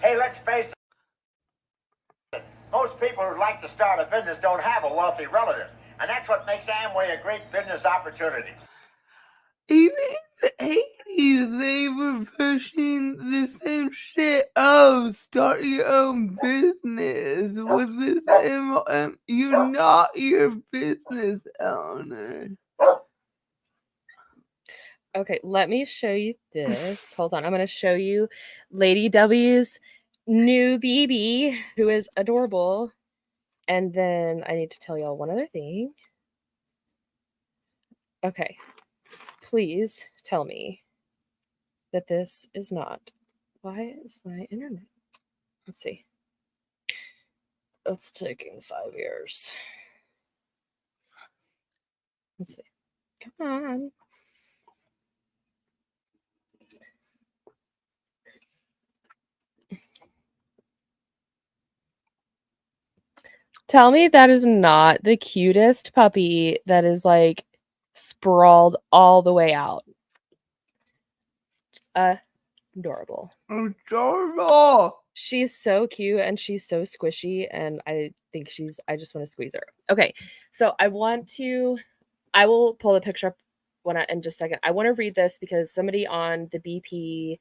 H: Hey, let's face it. Most people who like to start a business don't have a wealthy relative. And that's what makes Amway a great business opportunity.
A: Even in the 80s, they were pushing the same shit. Oh, start your own business with this MLM. You're not your business owner.
B: Okay, let me show you this. Hold on. I'm going to show you Lady W's new BB, who is adorable. And then I need to tell y'all one other thing. Okay. Please tell me that this is not. Why is my internet? Let's see. It's taking 5 years. Let's see. Come on. Tell me that is not the cutest puppy that is like sprawled all the way out. Adorable.
A: Adorable.
B: She's so cute and she's so squishy, and I think I just want to squeeze her. Okay, so I will pull the picture up in just a second. I want to read this because somebody on the BP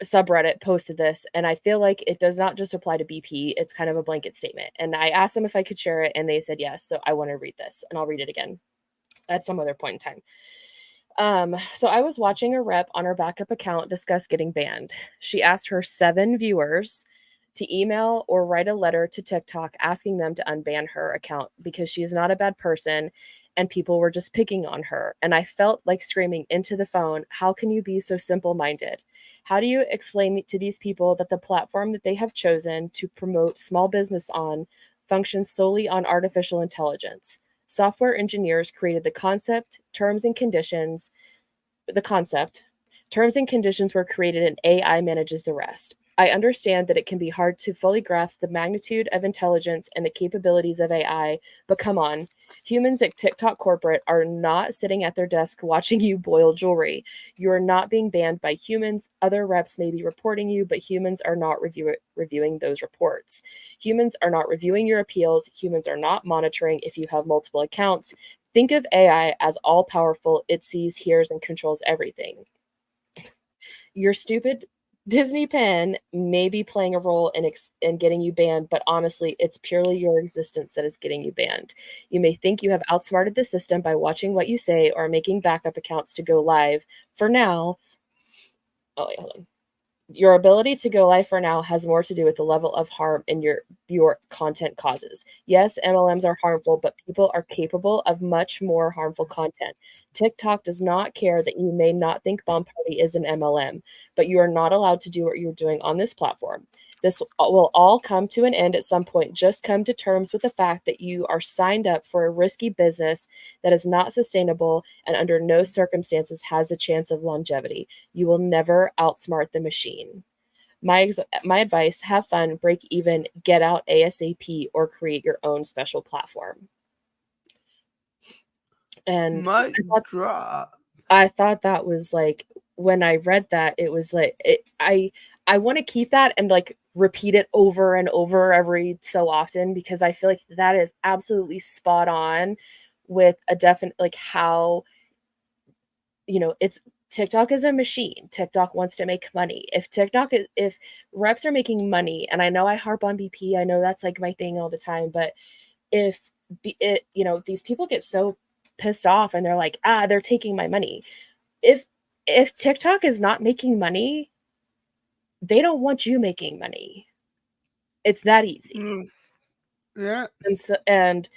B: subreddit posted this, and I feel like it does not just apply to BP. It's kind of a blanket statement. And I asked them if I could share it, and they said yes. So I want to read this, and I'll read it again at some other point in time. So I was watching a rep on her backup account discuss getting banned. She asked her 7 viewers to email or write a letter to TikTok asking them to unban her account because she is not a bad person and people were just picking on her. And I felt like screaming into the phone, how can you be so simple-minded? How do you explain to these people that the platform that they have chosen to promote small business on functions solely on artificial intelligence? Software engineers created the concept, terms and conditions were created, and AI manages the rest. I understand that it can be hard to fully grasp the magnitude of intelligence and the capabilities of AI, but come on. Humans at TikTok corporate are not sitting at their desk watching you boil jewelry. You are not being banned by humans. Other reps may be reporting you, but humans are not reviewing those reports. Humans are not reviewing your appeals. Humans are not monitoring if you have multiple accounts. Think of AI as all powerful. It sees, hears, and controls everything. Your stupid Disney pen may be playing a role in getting you banned, but honestly, it's purely your existence that is getting you banned. You may think you have outsmarted the system by watching what you say or making backup accounts to go live. For now, oh wait, hold on. Your ability to go live for now has more to do with the level of harm in your content causes. Yes, MLMs are harmful, but people are capable of much more harmful content. TikTok does not care that you may not think Bomb Party is an MLM, but you are not allowed to do what you're doing on this platform. This will all come to an end at some point. Just come to terms with the fact that you are signed up for a risky business that is not sustainable and under no circumstances has a chance of longevity. You will never outsmart the machine. My advice, have fun, break even, get out ASAP, or create your own special platform. And
A: Mic drop.
B: I thought that was like, when I read that, it was like, I want to keep that and like repeat it over and over every so often because I feel like that is absolutely spot on with a definite, like, how, it's TikTok is a machine. TikTok wants to make money. If reps are making money, and I know I harp on BP, I know that's like my thing all the time, but if these people get so pissed off and they're like, they're taking my money. If TikTok is not making money, they don't want you making money. It's that easy.
A: Yeah.
B: And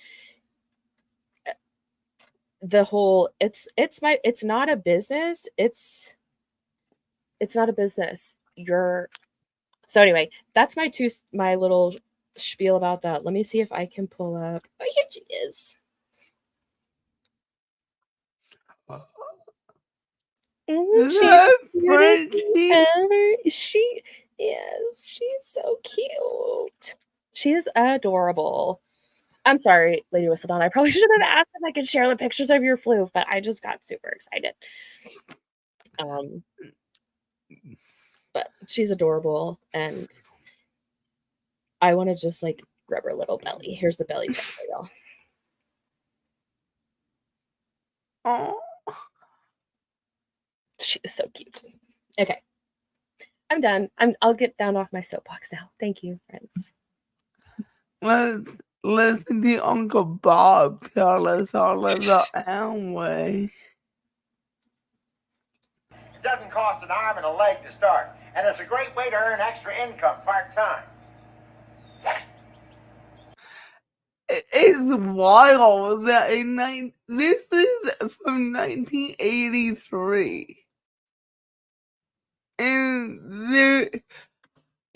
B: the whole it's not a business. It's not a business. So anyway, that's my little spiel about that. Let me see if I can pull up. Oh, here she is.
A: That's Frenchie.
B: She's so cute. She is adorable. I'm sorry, Lady Whistledown. I probably should have asked if I could share the pictures of your floof, but I just got super excited. But she's adorable, and I want to just like rub her little belly. Here's the belly button for y'all.
A: Oh.
B: She is so cute. Okay. I'm done. I'll get down off my soapbox now. Thank you, friends.
A: Let's listen to Uncle Bob tell us all about Amway.
H: It doesn't cost an arm and a leg to start, and it's a great way to earn extra income part-time.
A: It's wild that this is from 1983. And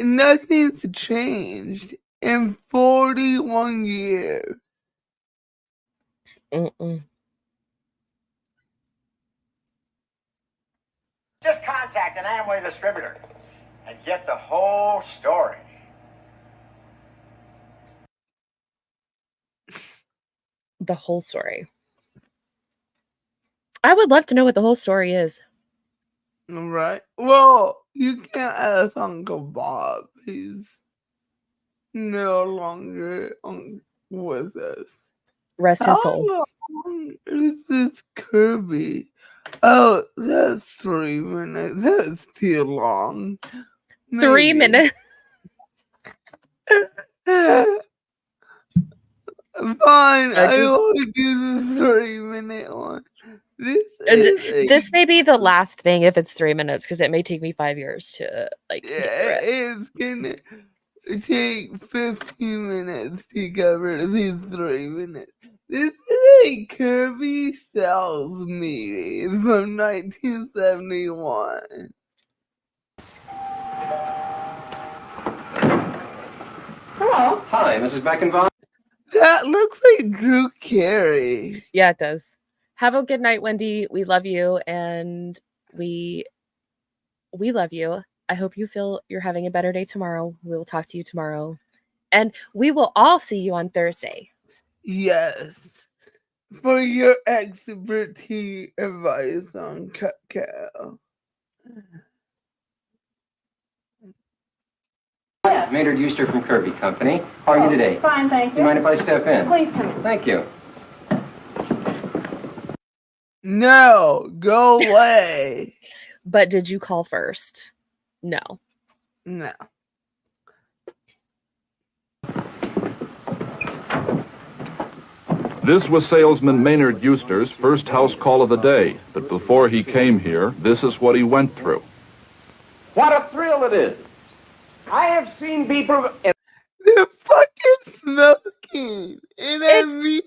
A: nothing's changed in 41 years.
H: Just contact an Amway distributor and get the whole story.
B: The whole story. I would love to know what the whole story is.
A: Right. Well, you can't ask Uncle Bob. He's no longer with us.
B: Rest his soul.
A: How long is this Kirby? Oh, that's 3 minutes. That's too long.
B: 3 minutes.
A: Fine, I will do the 3-minute one.
B: And
A: is
B: this may be the last thing if it's 3 minutes because it may take me 5 years to like get through it.
A: it's gonna take 15 minutes to cover these 3 minutes. This is a Kirby sales meeting from 1971.
I: Hello. Hi, Mrs. Beckenbaugh.
A: That looks like Drew Carey.
B: Yeah, it does. Have a good night, Wendy. We love you, and we love you. I hope you feel you're having a better day tomorrow. We will talk to you tomorrow, and we will all see you on Thursday.
A: Yes. For your expertise advice on Cutco.
I: Maynard Euster from Kirby Company. How are you today?
C: Fine, thank
I: Do you mind if I step in?
C: Please come in.
I: Thank you.
A: No, go away.
B: But did you call first? No.
A: No.
J: This was salesman Maynard Euster's first house call of the day, but before he came here, this is what he went through.
H: What a thrill it is. I have seen people...
A: They're fucking smoking. And I mean,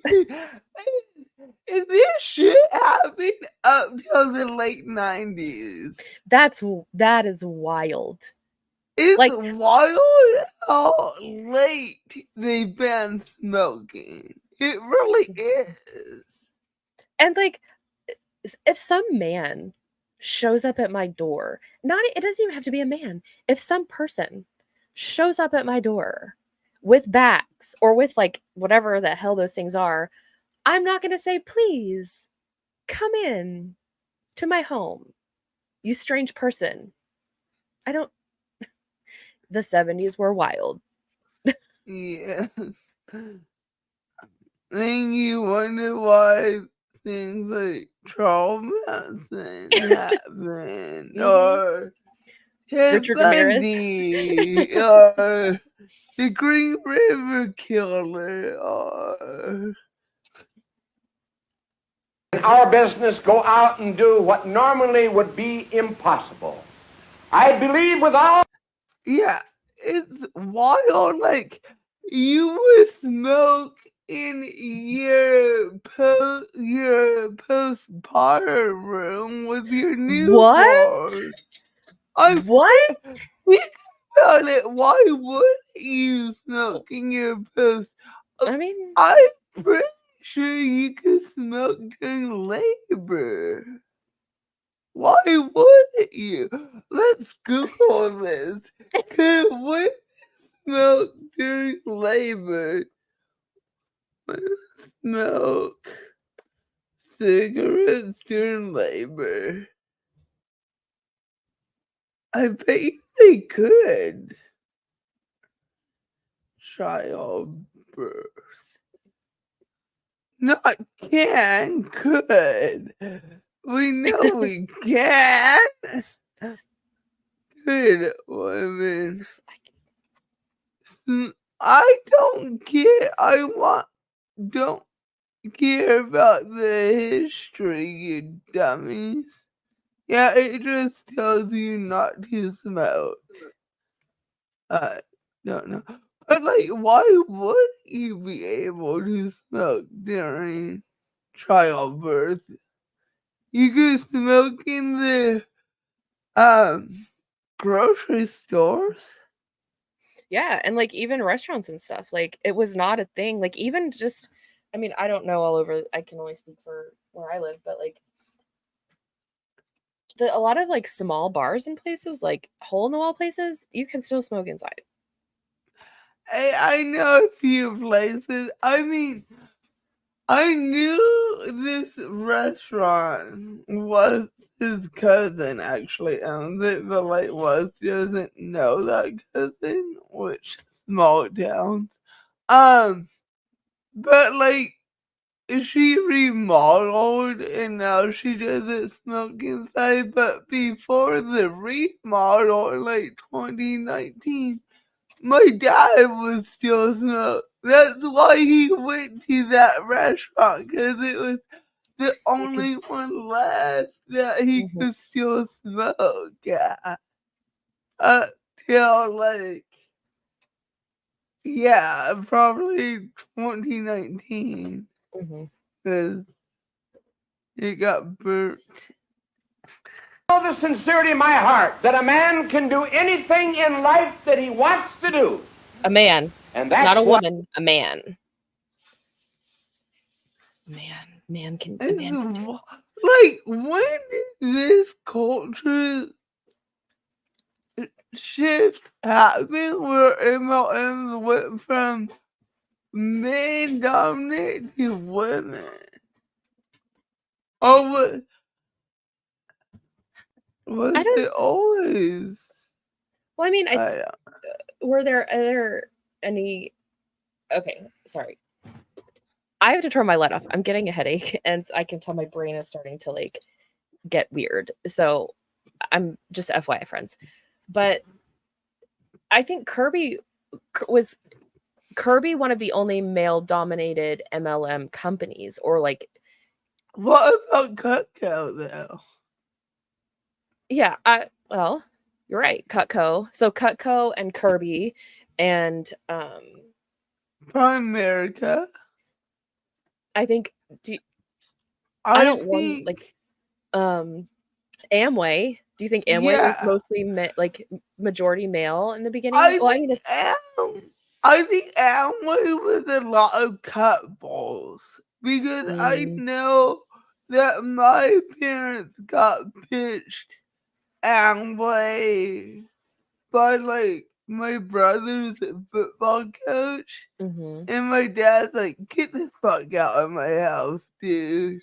A: and this shit happened up till the late 90s.
B: That is wild.
A: It's
B: Like-
A: wild how late they've been smoking. It really is.
B: And like, if some man shows up at my door, it doesn't even have to be a man. If some person shows up at my door with bags or with like whatever the hell those things are, I'm not going to say, please come in to my home, you strange person. I don't. The 70s were wild.
A: Yes. Then you wonder why things like Charles Manson happened, or Ted
B: Richard Ramirez.
A: Bundy, or the Green River Killer, or
H: In our business, go out and do what normally would be impossible. I believe with all...
A: yeah, it's wild. Like you would smoke in your postpartum room with your newborn.
B: What?
A: Think about it. Why would you smoke in your post?
B: I mean,
A: I'm pretty sure you could smoke during labor. Why wouldn't you? Let's Google this. Could women smoke during labor? Smoke cigarettes during labor. I bet you they could. Childbirth. Not can, could. We know we can. Good women. I don't care. Don't care about the history, you dummies. Yeah, it just tells you not to smoke. I don't know. But like, why would you be able to smoke during childbirth? You could smoke in the grocery stores.
B: yeah, and like even restaurants and stuff, like it was not a thing. Like even just, I mean, I don't know all over. I can only speak for where I live, but like a lot of like small bars and places, like hole in the wall places, you can still smoke inside.
A: I know a few places. I mean, I knew this restaurant was his cousin actually owns it, but like was doesn't know that cousin, which small towns. But like she remodeled and now she doesn't smoke inside. But before the remodel in like 2019, my dad was still smoke. That's why he went to that restaurant, because it was the only one left that he could still smoke at. Till like, yeah, probably 2019. Because it got burnt.
K: All the sincerity in my heart that a man can do anything in life that he wants to do.
B: A man.
K: And that's
B: not a
K: what
B: woman, a man. Man can. A man can.
A: Like, when did this culture shift happen where MLMs went from men dominant to women? Or was it always?
B: Well, I mean, were there any? Okay, sorry. I have to turn my light off. I'm getting a headache, and I can tell my brain is starting to like get weird. So I'm just FYI, friends. But I think Kirby was one of the only male-dominated MLM companies, or like.
A: What about Cutco though?
B: Yeah, well, you're right. Cutco. So Cutco and Kirby, and
A: Primerica.
B: I think.
A: Amway.
B: Do you think Amway was mostly like majority male in the beginning?
A: I think Amway was a lot of cut balls because I know that my parents got pitched Amway by like my brother's football coach, and my dad's like, "Get the fuck out of my house, dude."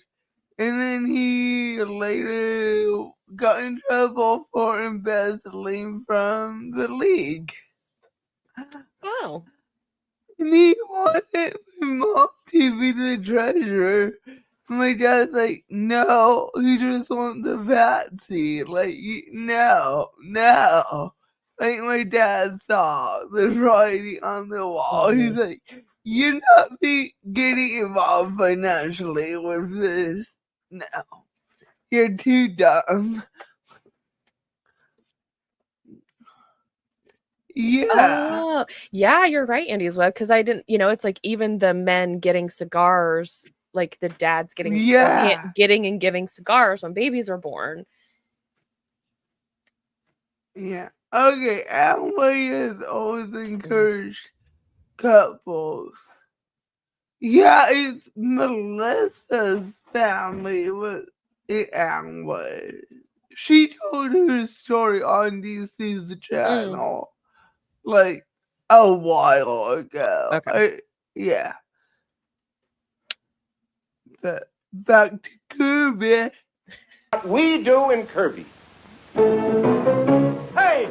A: And then he later got in trouble for embezzling from the league.
B: Oh.
A: And he wanted my mom to be the treasurer. My dad's like, no, he just wants a patsy. Like, no. Like, my dad saw the writing on the wall. He's like, you're not getting involved financially with this. No. You're too dumb. Yeah.
B: Oh, yeah, you're right, Andy's Web, because I didn't, it's like even the men getting cigars, like the dads getting getting and giving cigars when babies are born.
A: Yeah. Okay, Amway has always encouraged couples. Yeah, it's Melissa's family with Amway. She told her story on DC's channel like a while ago.
B: Okay.
A: Yeah. But back to Kirby.
K: What we do in Kirby. Hey,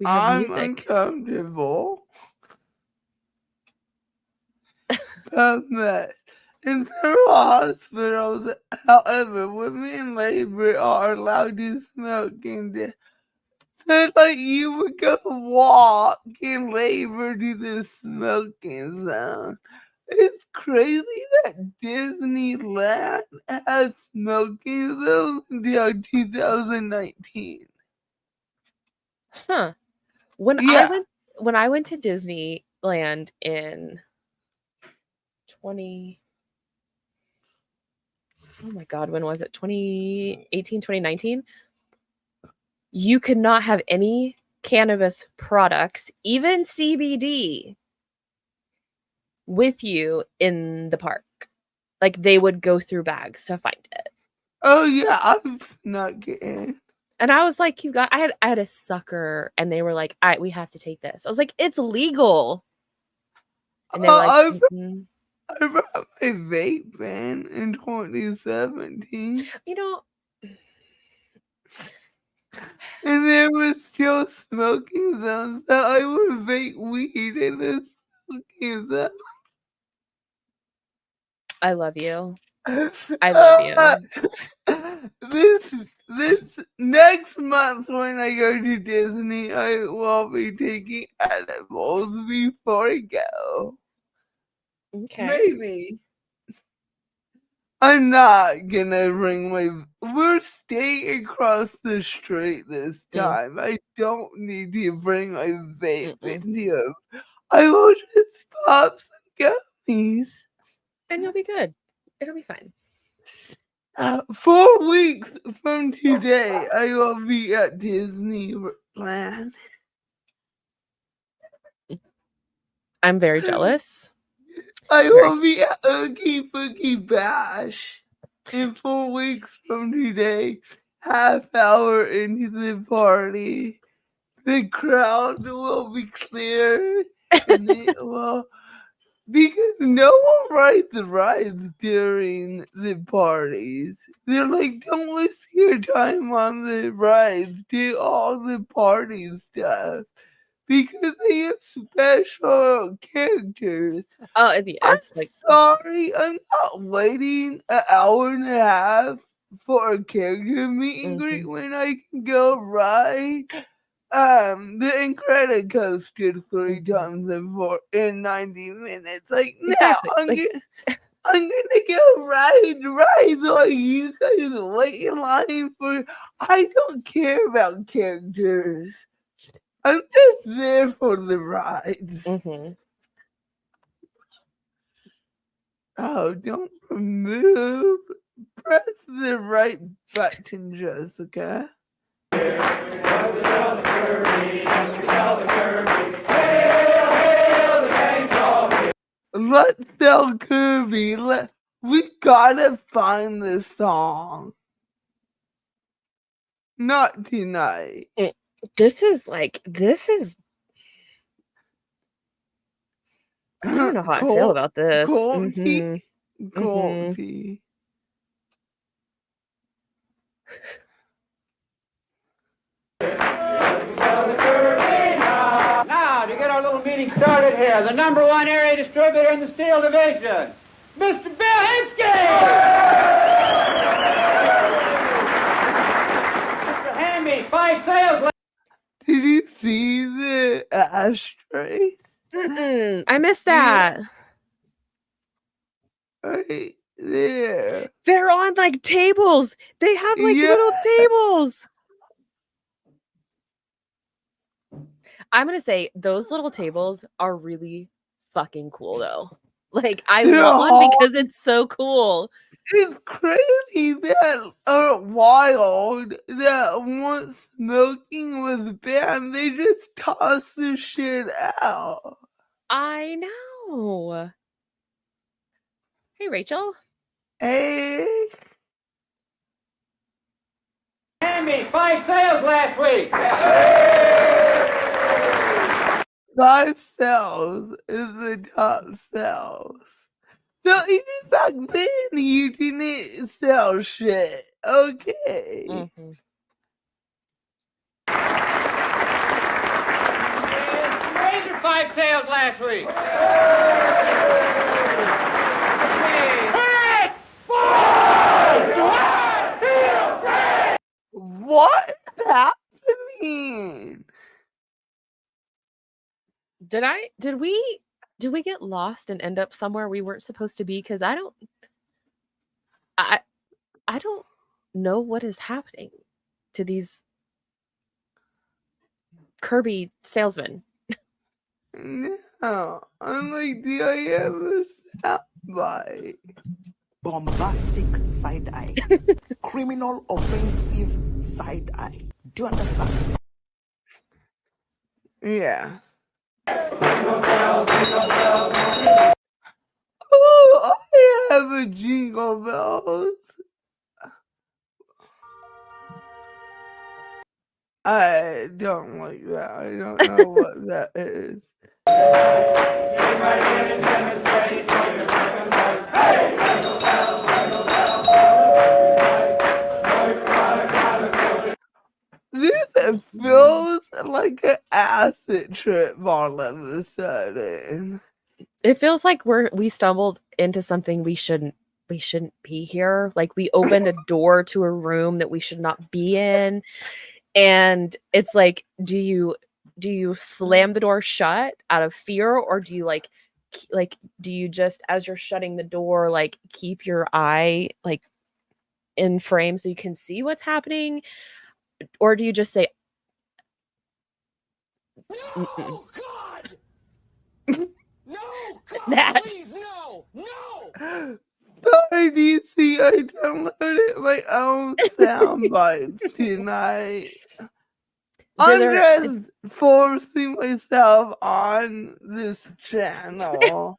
A: I'm uncomfortable. But in several hospitals, however, women in labor are allowed to smoke in so like you would go walk in labor to the smoking zone. It's crazy that Disneyland has smoking zones until 2019.
B: Huh. When I went to Disneyland in 2018, 2019, you could not have any cannabis products, even CBD, with you in the park. Like they would go through bags to find it.
A: Oh yeah, I've snuck in.
B: And I was like, I had a sucker, and they were like, we have to take this. I was like, it's legal. And they were like,
A: I brought my vape ban in 2017. And there was still smoking zones, so I would vape weed in the smoking zone.
B: I love you. I love
A: you. This next month when I go to Disney, I will be taking edibles before I go.
B: Okay.
A: Maybe. I'm not gonna bring we're staying across the street this time. I don't need to bring my vape in here. I will just pop some gummies.
B: And you'll be good. It'll be fine.
A: 4 weeks from today, I will be at Disneyland.
B: I'm very jealous.
A: I will be at Oogie Boogie Bash in 4 weeks from today, half hour into the party. The crowd will be clear, and it will, because no one rides the rides during the parties. They're like, don't waste your time on the rides, do all the party stuff. Because they have special characters.
B: Oh, yeah,
A: I'm
B: it's like
A: sorry, I'm not waiting an hour and a half for a character meet and greet when I can go ride the Incredicoaster 3 times in 90 minutes. Like, no,
B: exactly.
A: I'm gonna go ride rides while you guys wait in line for. I don't care about characters. I'm just there for the rides. Oh, don't move. Press the right button, Jessica. Let's tell Kirby. We gotta find this song. Not tonight.
B: This is. I don't know how I feel about this.
A: Gold tea. Gold tea.
K: Now, to get our little meeting started here, the #1 area distributor in the steel division, Mr. Bill Hinsky! Mr. Hammy, 5 sales.
A: Did you see the ashtray?
B: I missed that.
A: Right there.
B: They're on like tables. They have like little tables. I'm gonna say those little tables are really fucking cool though. Like I want one because it's so cool.
A: It's crazy that wild that once smoking was banned, they just toss this shit out.
B: I know. Hey, Rachel.
A: Hey.
K: Hammy, 5 sales last week.
A: 5 sales is the top sales. So even back then, you didn't sell shit. Okay.
K: Razor 5 sales last week.
A: What happening?
B: Did we get lost and end up somewhere we weren't supposed to be? Because I don't know what is happening to these Kirby salesmen.
A: No, I'm like, do I have a soundbite?
L: Bombastic side eye. Criminal offensive side eye. Do you understand?
A: Yeah. Oh, I have a jingle bells. I don't like that. I don't know what that is. This feels like an acid trip all of a sudden.
B: It feels like we stumbled into something we shouldn't be here. Like we opened a door to a room that we should not be in. And it's like, do you slam the door shut out of fear, or do you like like, do you just, as you're shutting the door, like, keep your eye, like, in frame so you can see what's happening? Or do you just say, "Mm-mm."
K: No, God! No, God,
B: That.
K: please, no! No!
A: Sorry, DC, I downloaded my own sound bites tonight. I'm just forcing myself on this channel.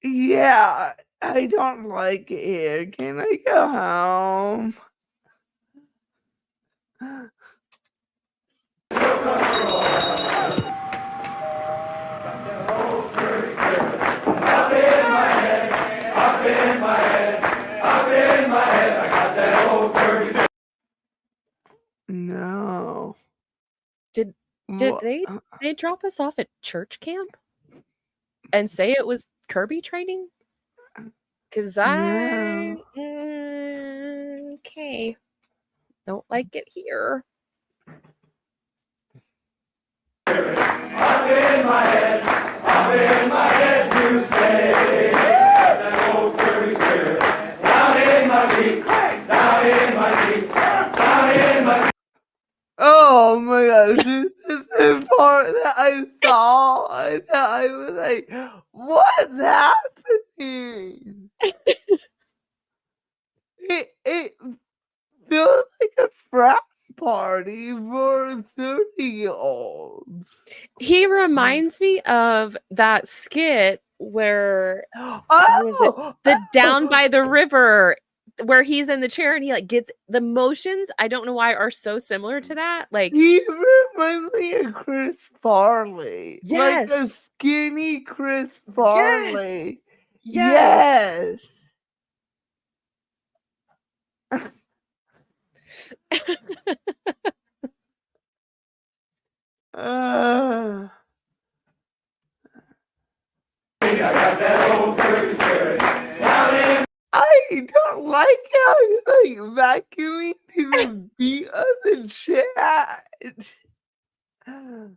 A: Yeah, I don't like it here. Can I go home? No.
B: Did they drop us off at church camp and say it was Kirby training? 'Cause I okay. Don't like it here.
D: Up in my head, you say, that old Kirby spirit. Down in my feet, down in my feet, down in my feet.
A: Oh my gosh, this is the part that I saw. I thought I was like, what's happening? It feels like a frat party for 30-year-olds.
B: He reminds me of that skit where was it the Down by the River, where he's in the chair and he like gets the motions, I don't know why, are so similar to that. Like,
A: he reminds me of Chris Farley. Like a
B: yes.
A: skinny Chris Farley.
B: Yes.
A: I don't like how he's like vacuuming to the beat of the chat.
D: Not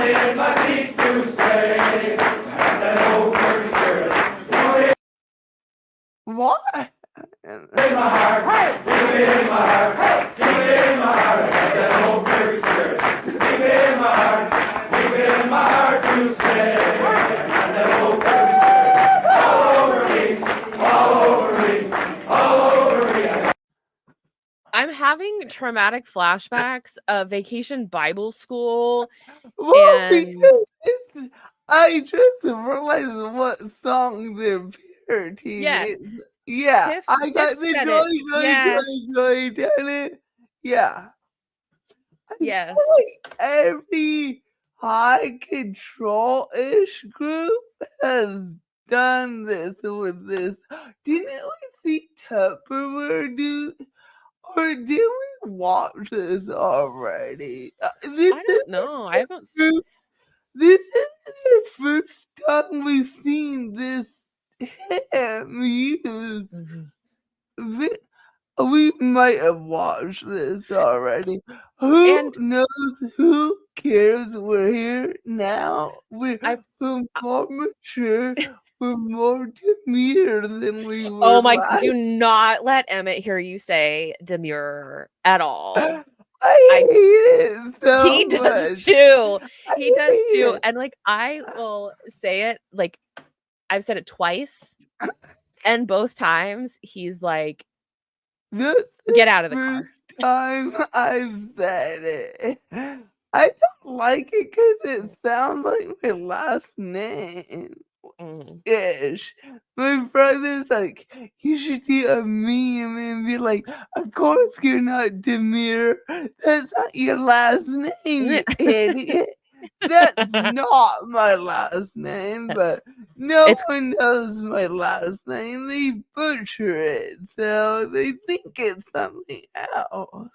D: in my feet to stay. That old Kirby spirit.
A: What?
D: In my heart, deep in my heart, deep in my heart, I got that old Kirby spirit. Deep in my heart to stay. I got that old Kirby spirit. All over me, all over me.
B: I'm having traumatic flashbacks of Vacation Bible School.
A: Well,
B: And
A: because I just realized what song they're parroting.
B: yes.
A: Yeah,
B: Tiff
A: I got the
B: said it. Yes.
A: joy, done it. Yeah. I
B: Yes.
A: feel like every high control-ish group has done this with this. Didn't we see Tupperware do, or did we watch this already? This
B: I don't know. I haven't
A: This is the first time we've seen this him used. We might have watched this already. Who knows? Who cares? We're here now. We're more mature. We're more demure than we were.
B: Oh my, do not let Emmett hear you say demure at all.
A: I hate it so
B: He does
A: much.
B: too. He
A: I
B: does
A: hate
B: too.
A: it.
B: And like, I will say it, like, I've said it twice, and both times he's like, get out of the car.
A: First time I've said it. I don't like it because it sounds like my last name. Ish. My brother's like, you should do a meme and be like, of course you're not demure. That's not your last name, you idiot. That's not my last name, but no one knows my last name. They butcher it, so they think it's something else.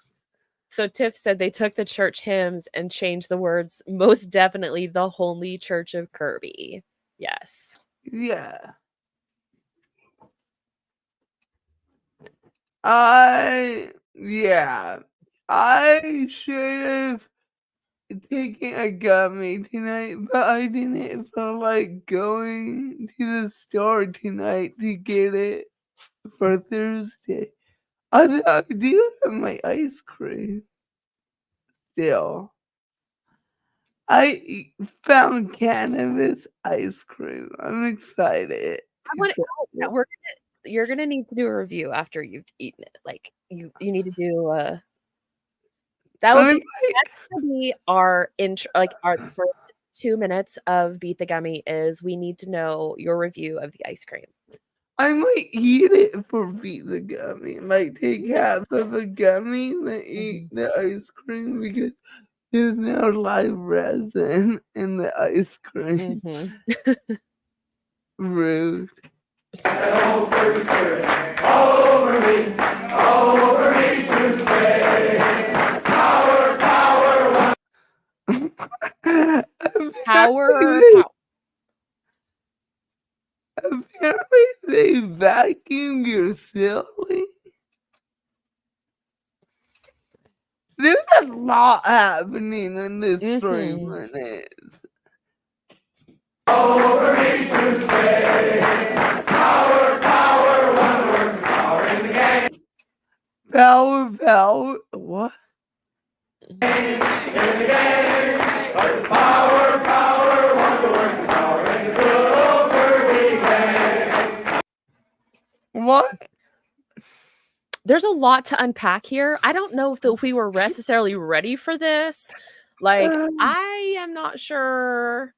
B: So Tiff said they took the church hymns and changed the words, most definitely the Holy Church of Kirby. Yes.
A: Yeah. I should have taking a gummy tonight, but I didn't feel like going to the store tonight to get it for Thursday. I do have my ice cream still. I found cannabis ice cream. I'm excited.
B: You're gonna need to do a review after you've eaten it. Like you need to do that would be that's gonna be our intro, like our first 2 minutes of Beat the Gummy is we need to know your review of the ice cream.
A: I might eat it for Beat the Gummy. Like take half of a gummy and eat the ice cream because there's no live resin in the ice cream. Rude. Apparently they vacuum your ceiling. There's a lot happening in this 3 minutes. Power, what? What?
B: There's a lot to unpack here. I don't know if we were necessarily ready for this. Like, I am not sure.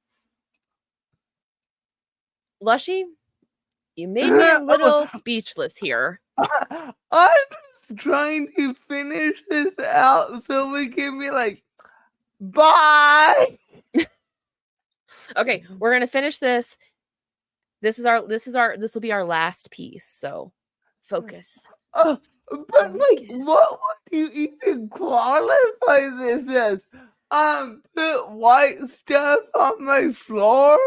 B: Lushie, you made me a little speechless here.
A: I'm just trying to finish this out so we can be like, bye.
B: Okay, we're gonna finish this. This will be our last piece. So focus.
A: But like, what would you even qualify this as? Put white stuff on my floor?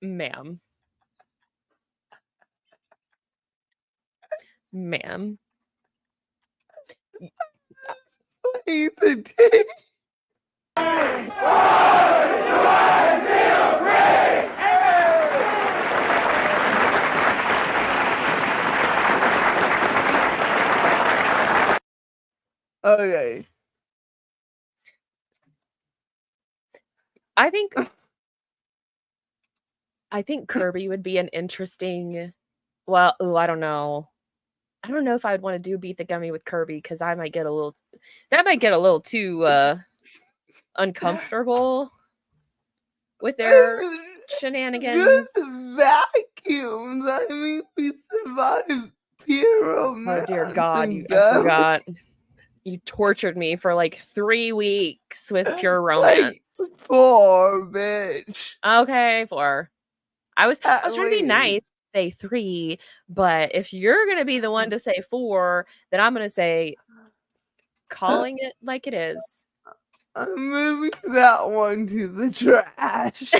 B: Ma'am. Ma'am.
A: Okay.
B: I think Kirby would be an interesting. Well, I don't know. I don't know if I would want to do Beat the Gummy with Kirby because that might get a little too uncomfortable with their shenanigans.
A: Just vacuums. I mean, we survived
B: Oh dear God, I forgot. You tortured me for like 3 weeks with pure romance.
A: Like 4, bitch.
B: Okay, 4. I was trying to be nice, say 3, but if you're gonna be the one to say 4, then I'm gonna say calling it like it is.
A: I'm moving that one to the trash.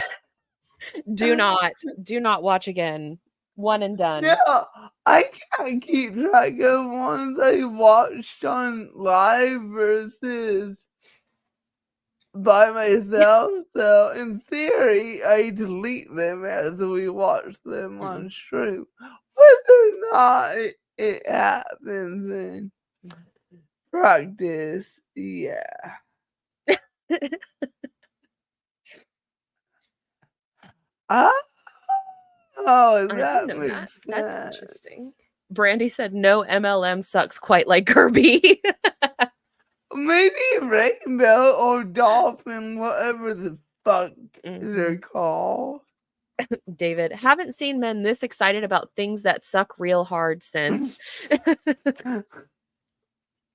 B: Do not watch again. One and done.
A: No, I can't keep track of ones I watched on live versus by myself. So in theory, I delete them as we watch them on stream. Whether or not it happens in practice, yeah. Oh, that makes sense.
B: That's interesting. Brandy said no MLM sucks quite like Kirby.
A: Maybe rainbow or dolphin, whatever the fuck they're called.
B: David, haven't seen men this excited about things that suck real hard since.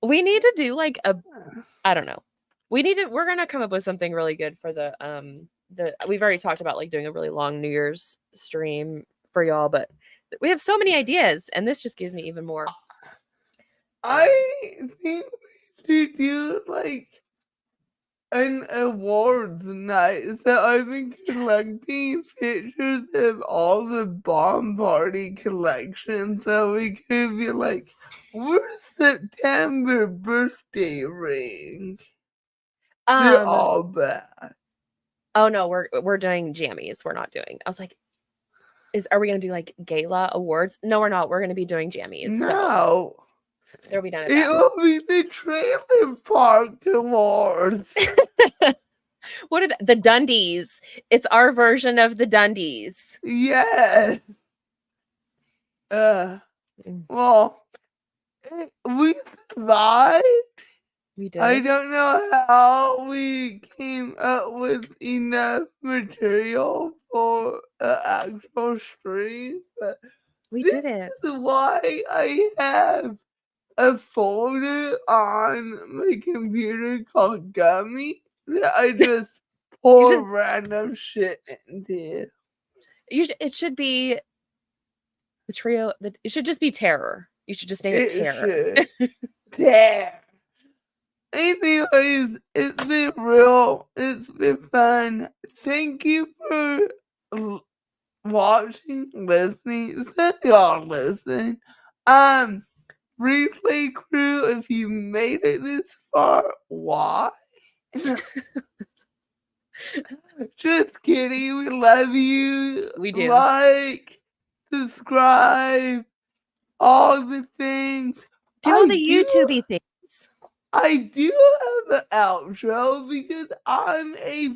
B: We need to do like I don't know. We're gonna come up with something really good for the we've already talked about like doing a really long New Year's stream for y'all, but we have so many ideas and this just gives me even more.
A: I think we should do like an awards night, so I've been collecting pictures of all the bomb party collections, so we could be like, we're September birthday ring. They're all bad.
B: Oh no, we're doing jammies. We're not doing. I was like, are we gonna do like gala awards? No, we're not. We're gonna be doing jammies. So
A: No.
B: they'll be done at
A: It
B: that.
A: will be the trailer park awards.
B: What are the Dundies? It's our version of the Dundies.
A: Yes. Well, we survived.
B: We did.
A: I don't know how we came up with enough material for an actual stream, but
B: we did it.
A: This is why I have a folder on my computer called Gummy that I just pour random shit into.
B: It should be the trio. It should just be Terror. You should just name it Terror.
A: Terror. Anyways, it's been real. It's been fun. Thank you for watching, listening. So y'all listen. Replay crew, if you made it this far, why? Just kidding. We love you.
B: We do.
A: Like, subscribe, all the things.
B: Do all the YouTubey things.
A: I do have an outro because I'm a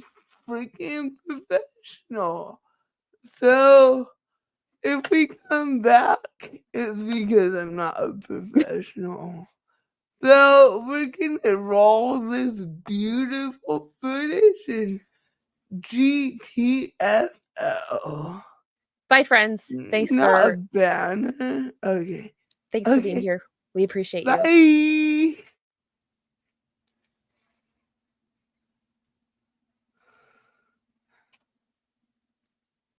A: freaking professional. So if we come back, it's because I'm not a professional. So we're gonna roll this beautiful footage in GTFO.
B: Bye, friends. Thanks
A: not
B: for
A: a banner. Okay.
B: Thanks for being here. We appreciate you.
A: Bye.